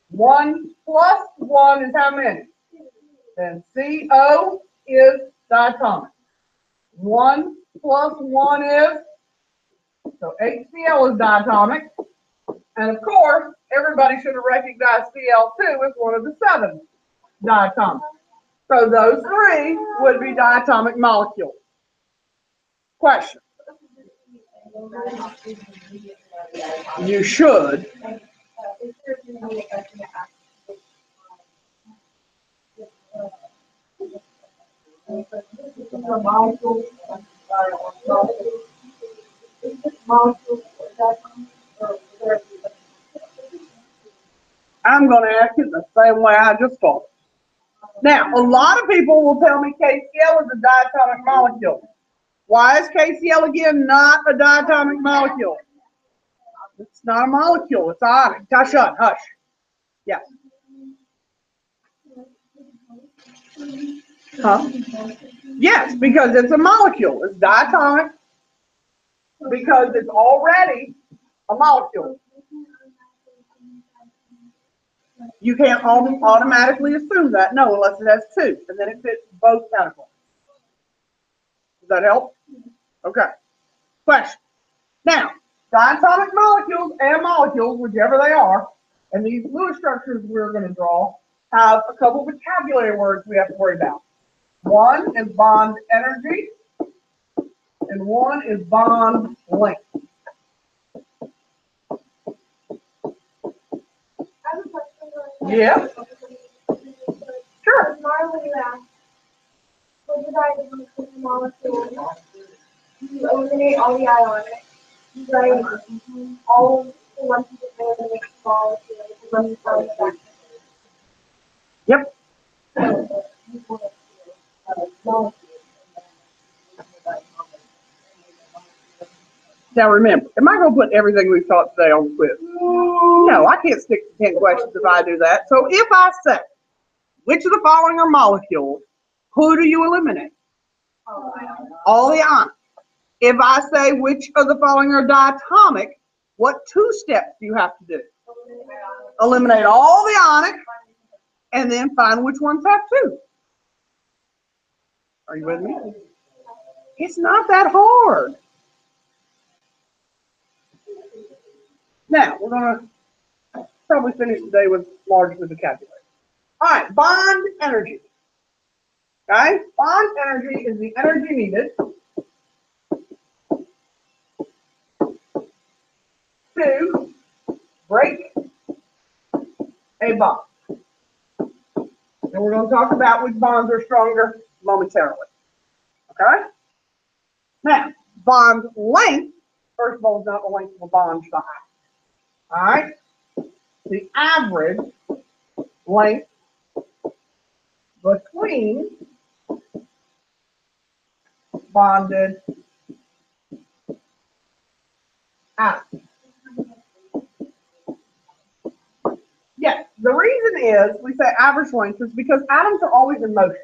1 plus 1 is how many? Then CO is diatomic. 1 plus 1 is, so HCl is diatomic. And of course, everybody should have recognized Cl2 as one of the 7 diatomics. So those 3 would be diatomic molecules. Question. You should. I'm going to ask it the same way I just thought. Now, a lot of people will tell me KCl is a diatomic molecule. Why is KCl again not a diatomic molecule? It's not a molecule, it's ionic. Hush, hush. Yes. Huh? Yes, because it's a molecule. It's diatomic because it's already a molecule. You can't automatically assume that, no, unless it has two, and then it fits both categories. Does that help? Okay. Question. Now, diatomic molecules and molecules, whichever they are, and these Lewis structures we're going to draw have a couple vocabulary words we have to worry about. One is bond energy, and one is bond length. I have a question. Yeah. Sure. Normally, what did I do with the molecule? You eliminate all the ionic. You write all the ones that are in the mixed molecule. The ones that are in the back. Yep. Now remember, am I going to put everything we've taught today on the quiz? No, I can't stick to 10 questions if I do that. So if I say, which of the following are molecules, who do you eliminate? All the ionic. If I say, which of the following are diatomic, what two steps do you have to do? Eliminate all the ionic, and then find which ones have two. Are you with me? It's not that hard. Now, we're going to probably finish today with largely vocabulary. All right, bond energy. Okay, bond energy is the energy needed to break a bond. And we're going to talk about which bonds are stronger momentarily. Okay? Now, bond length, first of all, is not the length of a bond size. All right? The average length between bonded atoms. Yes, the reason is we say average length is because atoms are always in motion.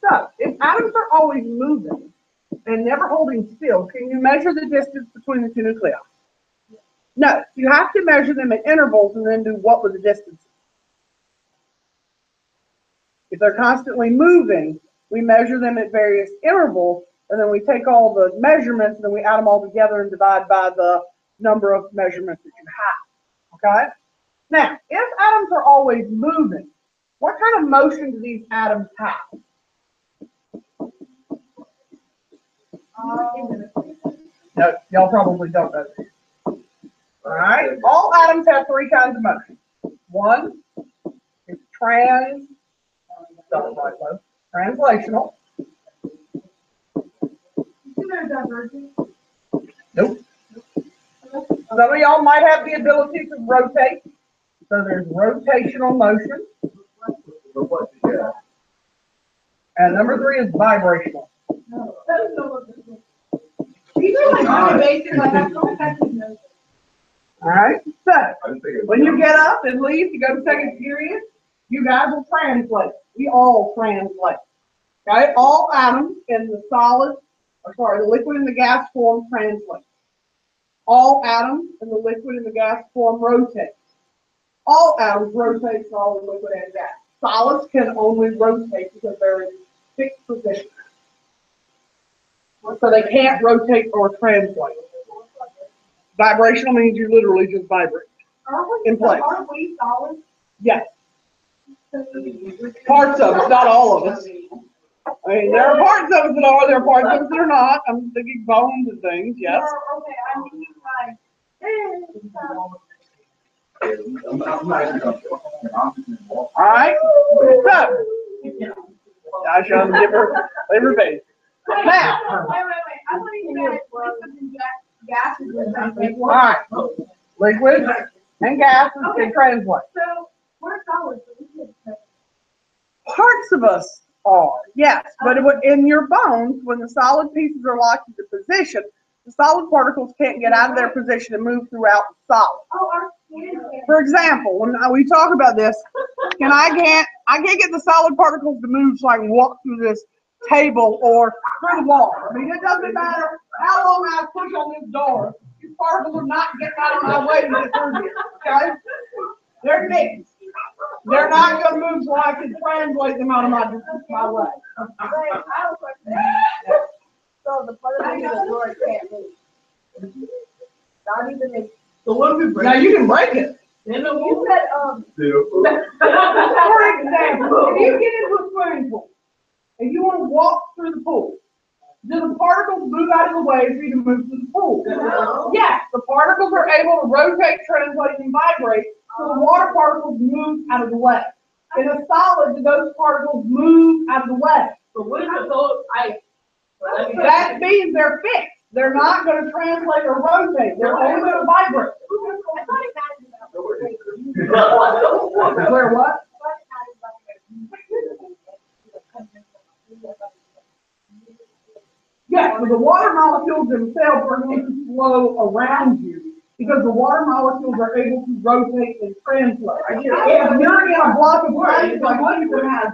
So, if atoms are always moving and never holding still, can you measure the distance between the two nuclei? No, you have to measure them at intervals and then do what with the distance. If they're constantly moving, we measure them at various intervals, and then we take all the measurements and then we add them all together and divide by the number of measurements that you have. Okay? Now, if atoms are always moving, what kind of motion do these atoms have? No, y'all probably don't know this. All right? All atoms have three kinds of motion. One is translational. Nope. Some of y'all might have the ability to rotate. So there's rotational motion. And number three is vibrational. All right. So when you get up and leave to go to second period, you guys will translate. We all translate. Okay? All atoms in the the liquid and the gas form translate. All atoms in the liquid and the gas form rotate. All atoms rotate in all the liquid and gas. Solids can only rotate because they're in fixed position. So they can't rotate or translate. Vibrational means you literally just vibrate in place. Aren't we solids? Yes. Parts of us, not all of us. I mean, there are parts of us that are, there are parts of us that are not. I'm thinking bones and things, yes. Okay, I mean, All right. So, I show them liver base. Now. wait. I want to hear gases. All right. liquids and gases can translate. So, we're solids, so we can. Parts of us are, yes, but in your bones, when the solid pieces are locked into position, the solid particles can't get out of their position and move throughout the solid. Oh, our skin. For example, when we talk about this, I can't get the solid particles to move so I can walk through this table or through the wall. I mean, it doesn't matter how long I push on this door, these particles are not getting out of my way to get through here, okay? They're fixed. They're not gonna move so I can translate them out of my way. Wait, I have a question. So the part of the door can't move. Not even if. So what if we Now, you can break it. You said, For example, if you get into a swimming pool and you want to walk through the pool, do the particles move out of the way for you to move through the pool? No. Yes, the particles are able to rotate, translate, and vibrate, so the water particles move out of the way. In a solid, those particles move out of the way. So what if it's all ice? That means they're fixed. They're not going to translate or rotate. They're only going to vibrate. I thought it mattered about. Where what? Yeah, so the water molecules themselves are going to flow around you because the water molecules are able to rotate and translate. If you're in a block of ice like Lincoln has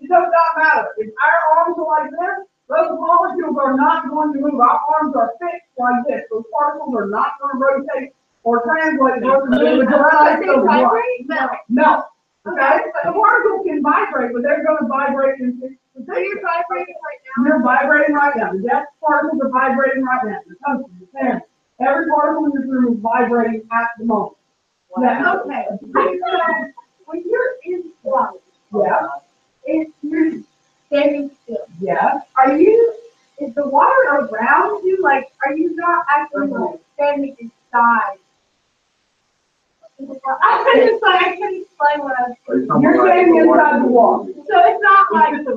it does not matter. If our arms are like this, those molecules are not going to move. Our arms are fixed like this. Those particles are not going to rotate or translate. No. Okay? The particles can vibrate, but they're going to vibrate in fixed positions. So you're vibrating right now? You're vibrating right now. The gas particles are vibrating right now. The tungsten, the sand. Every particle in this room is vibrating at the moment. Yeah. Okay. When you're in water, Yeah. if you're standing still, Yeah. is the water around you? Like, are you not actually like standing inside? I can explain what I'm. You're standing inside the water. So it's not like. The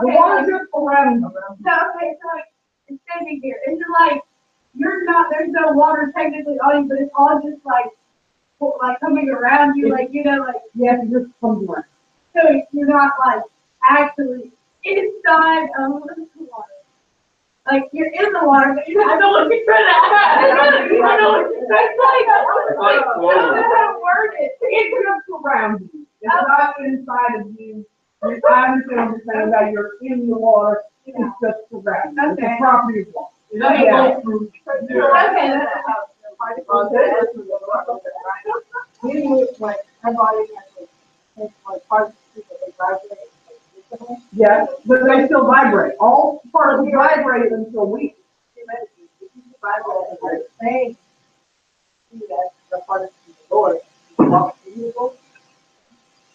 water's just around you. So, okay, so like, I'm standing here, is it like, there's no water technically on you, but it's all just like coming around you, like, like. Yes, it just comes around. So you're not like actually inside of the water. Like, you're in the water, but you're not. I know what you're trying to have. I know what you're trying to say. I don't know how to word it. It's just around you. It's not inside of you. I understand what you're saying about you're in the water. It's just around you. It's a property of water. Okay. Yeah. Okay, Yes, but they still vibrate. All particles vibrate until we.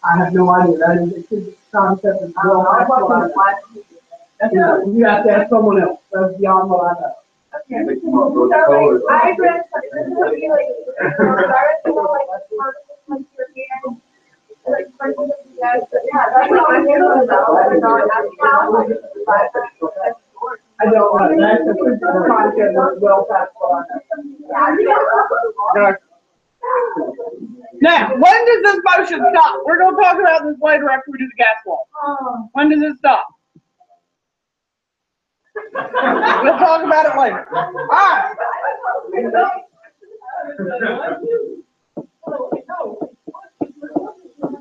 I have no idea. That is a concept as well. You have to ask someone else. That's beyond what I know. I read something like I don't know. That's a good concept as well. That's what I know. Now, when does this motion stop? We're going to talk about this later after we do the gas wall. When does it stop? We'll talk about it later. All right.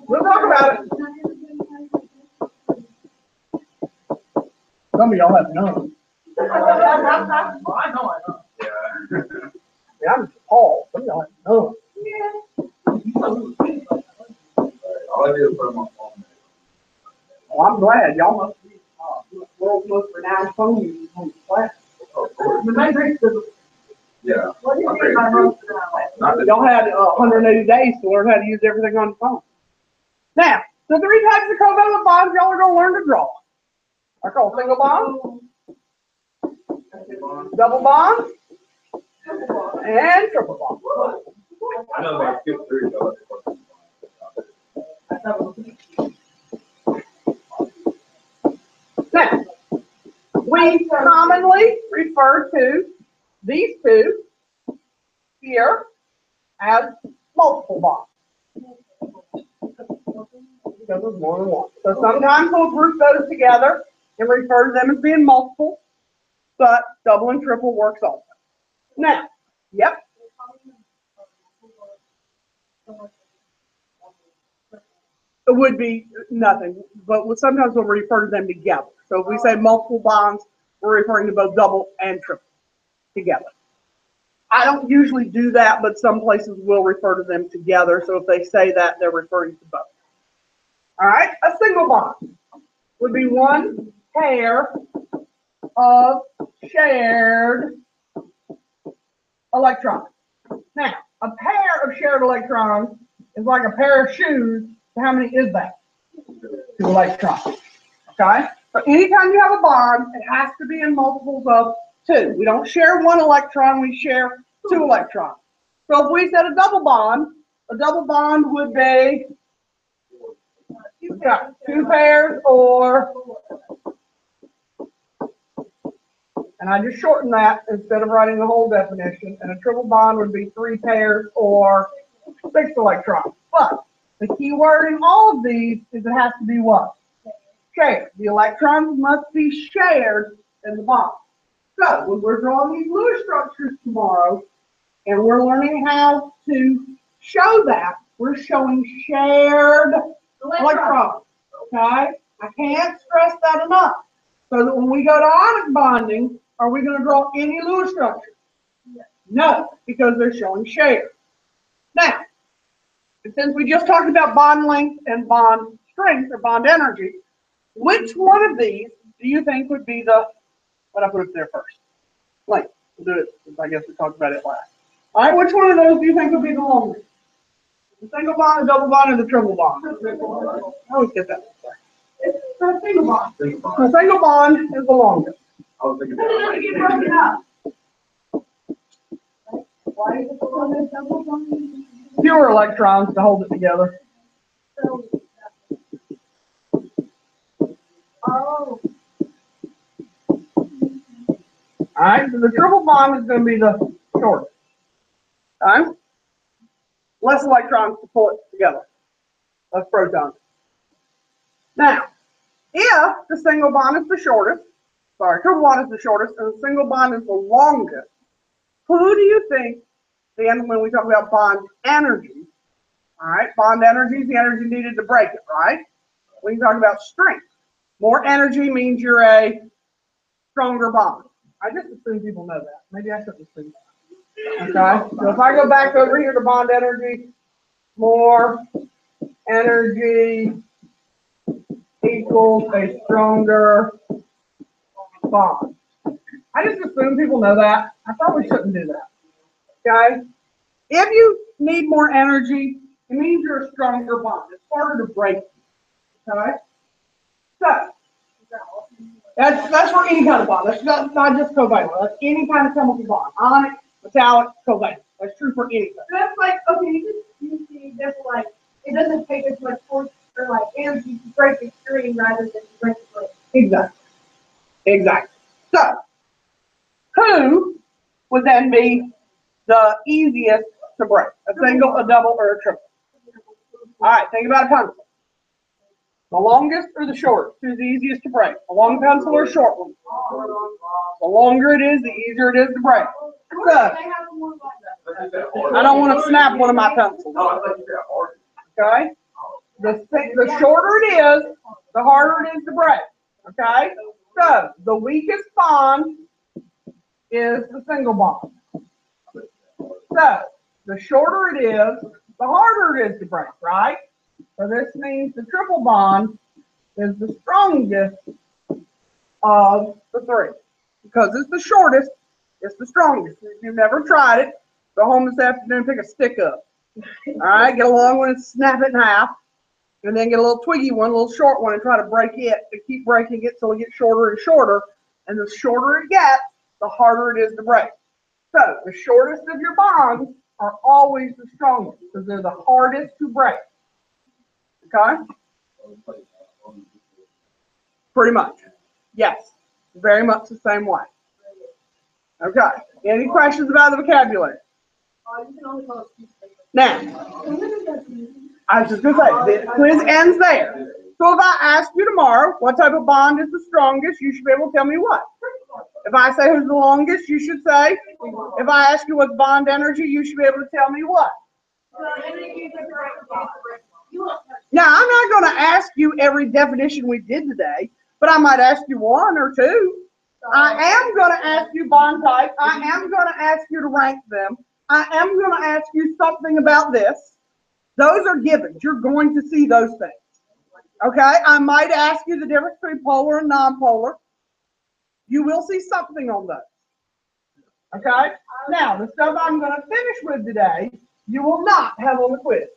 We'll talk about it. Some of y'all have known. I know. Yeah, I'm Paul. Some of y'all have known. All I did was put them on phone. Well, I'm glad. Y'all must be world's most renowned phone users on the planet. The Matrix is, Yeah. y'all had 180 days to learn how to use everything on the phone. Now, the three types of covalent bonds y'all are going to learn to draw are called single bond, double bond, and triple bond. I know they skip through those. Now, we commonly refer to these two here has multiple bonds. Because there's more than one. So sometimes we'll group those together and refer to them as being multiple, but double and triple works also. Now, yep. It would be nothing, but sometimes we'll refer to them together. So if we say multiple bonds, we're referring to both double and triple together. I don't usually do that, but some places will refer to them together. So if they say that, they're referring to both. All right, a single bond would be one pair of shared electrons. Now, a pair of shared electrons is like a pair of shoes. So how many is that? 2 electrons. Okay? So anytime you have a bond, it has to be in multiples of 2. We don't share 1 electron, we share 2 electrons. So if we said a double bond would be 2 pairs or, and I just shortened that instead of writing the whole definition, and a triple bond would be 3 pairs or 6 electrons. But the key word in all of these is it has to be what? Shared. The electrons must be shared in the bond. So when we're drawing these Lewis structures tomorrow, and we're learning how to show that, we're showing shared electrons. Okay? I can't stress that enough. So that when we go to ionic bonding, are we going to draw any Lewis structures? No, because they're showing shared. Now, since we just talked about bond length and bond strength or bond energy, which one of these do you think would be the, what I put it there first? Length. We'll do it, I guess we talked about it last. All right, which one of those do you think would be the longest? The single bond, the double bond, or the triple bond? I always get that. It's the single bond. The single bond is the longest. I was thinking Get broken up. Why is it the longest double bond? Fewer electrons to hold it together. Oh. All right, so the triple bond is going to be the shortest. All right? Less electrons to pull it together. Less protons. Now, if the single bond is the shortest, triple bond is the shortest, and the single bond is the longest, who do you think, then when we talk about bond energy, all right, bond energy is the energy needed to break it, right? We can talk about strength. More energy means you're a stronger bond. I just assume people know that. Maybe I shouldn't assume that. Okay, so if I go back over here to bond energy, more energy equals a stronger bond. I just assume people know that. I probably shouldn't do that. Okay? If you need more energy, it means you're a stronger bond. It's harder to break. Okay? So, that's for any kind of bond. That's not just covalent. That's any kind of chemical bond. Ionic, metallic, covalent. That's true for anything. So that's like, okay, you see, that's like, it doesn't take as much force or like energy to break the string rather than to break the link. Exactly. Exactly. So, who would then be the easiest to break? A single, a double, or a triple? All right, think about a pencil. The longest or the shortest? Who's the easiest to break? A long pencil or a short one? The longer it is, the easier it is to break. So, I don't want to snap one of my pencils. No, I thought you said hard. Okay? The shorter it is, the harder it is to break. Okay? So, the weakest bond is the single bond. So, the shorter it is, the harder it is to break, right? So this means the triple bond is the strongest of the 3. Because it's the shortest, it's the strongest. If you've never tried it, go home this afternoon and pick a stick up. All right, get a long one and snap it in half. And then get a little twiggy one, a little short one, and try to break it, and keep breaking it till it gets shorter and shorter. And the shorter it gets, the harder it is to break. So the shortest of your bonds are always the strongest because they're the hardest to break. Okay? Pretty much. Yes. Very much the same way. Okay. Any questions about the vocabulary? You can only vote two papers. Now, I was just gonna say, the quiz ends there. So if I ask you tomorrow, what type of bond is the strongest, you should be able to tell me what. If I say who's the longest, you should say. If I ask you what's bond energy, you should be able to tell me what. Now, I'm not gonna ask you every definition we did today, but I might ask you one or two. I am gonna ask you bond type. I am gonna ask you to rank them. I am gonna ask you something about this. Those are givens. You're going to see those things. Okay? I might ask you the difference between polar and nonpolar. You will see something on those. Okay? Now, the stuff I'm going to finish with today, you will not have on the quiz.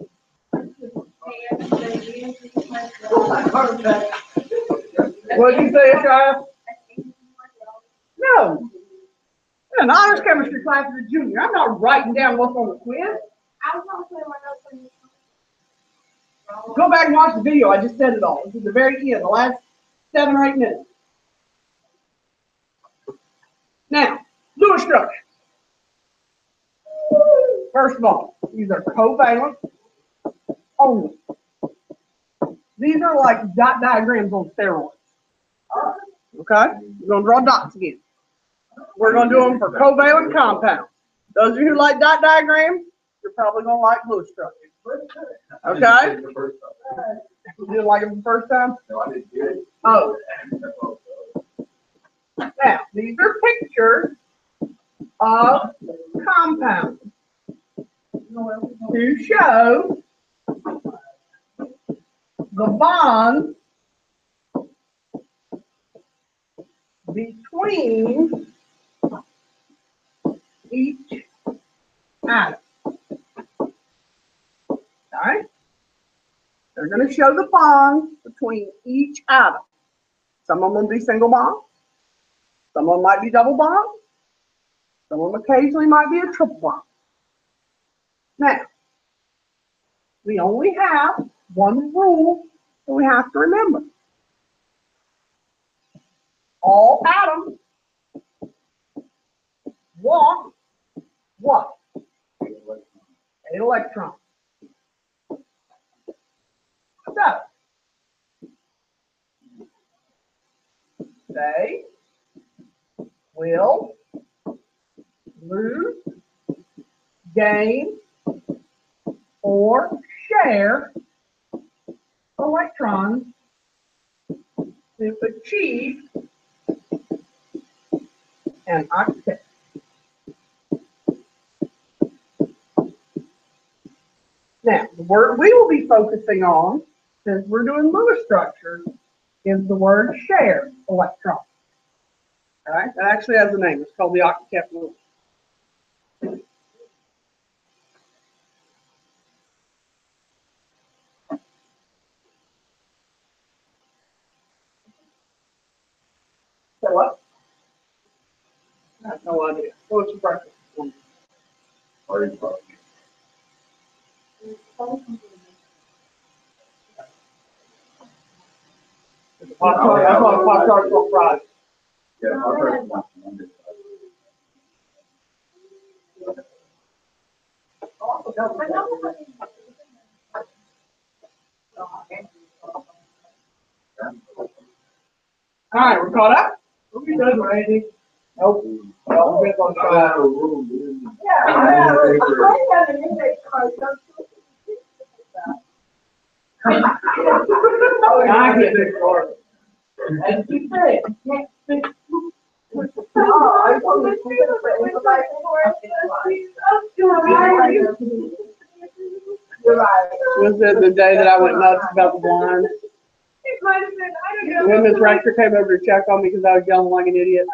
What did you say, Shia? No. An honors chemistry class is a junior. I'm not writing down what's on the quiz. I was not putting my notes on you. Go back and watch the video. I just said it all. This is the very end, the last 7 or 8 minutes. Now, Lewis structure. First of all, these are covalent only. These are like dot diagrams on steroids. Okay? We're going to draw dots again. We're going to do them for covalent compounds. Those of you who like dot diagrams, you're probably going to like Lewis structure. Okay? You didn't like them the first time? No, I didn't get it. Oh. Now, these are pictures of compounds to show the bond between each atom. Alright? They're going to show the bonds between each atom. Some of them will be single bonds. Some of them might be double bonds. Some of them occasionally might be a triple bond. Now, we only have one rule that we have to remember. All atoms want what? 8 electrons. So, they will lose, gain, or share electrons to achieve an octet. Now, the word we will be focusing on, since we're doing Lewis structures, is the word share electron. All right, that actually has a name. It's called the octet rule. So what? I have no idea. What's your breakfast? Are you talking? Pop-Tart. I call it Pop-Tarts on Friday. Yeah, I'll try to watch Monday. All right, we're caught up? We good, Randy? Nope. No, we're on Friday. Yeah, I have an index card. I get it. And keep it. Was it the day that I went nuts about the blind? It might have been, I don't know. When Miss Rector came over to check on me because I was yelling like an idiot.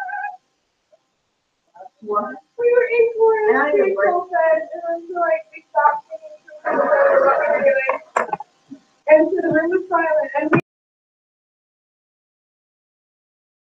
We were in Florida, and I said, and I'm like, we stopped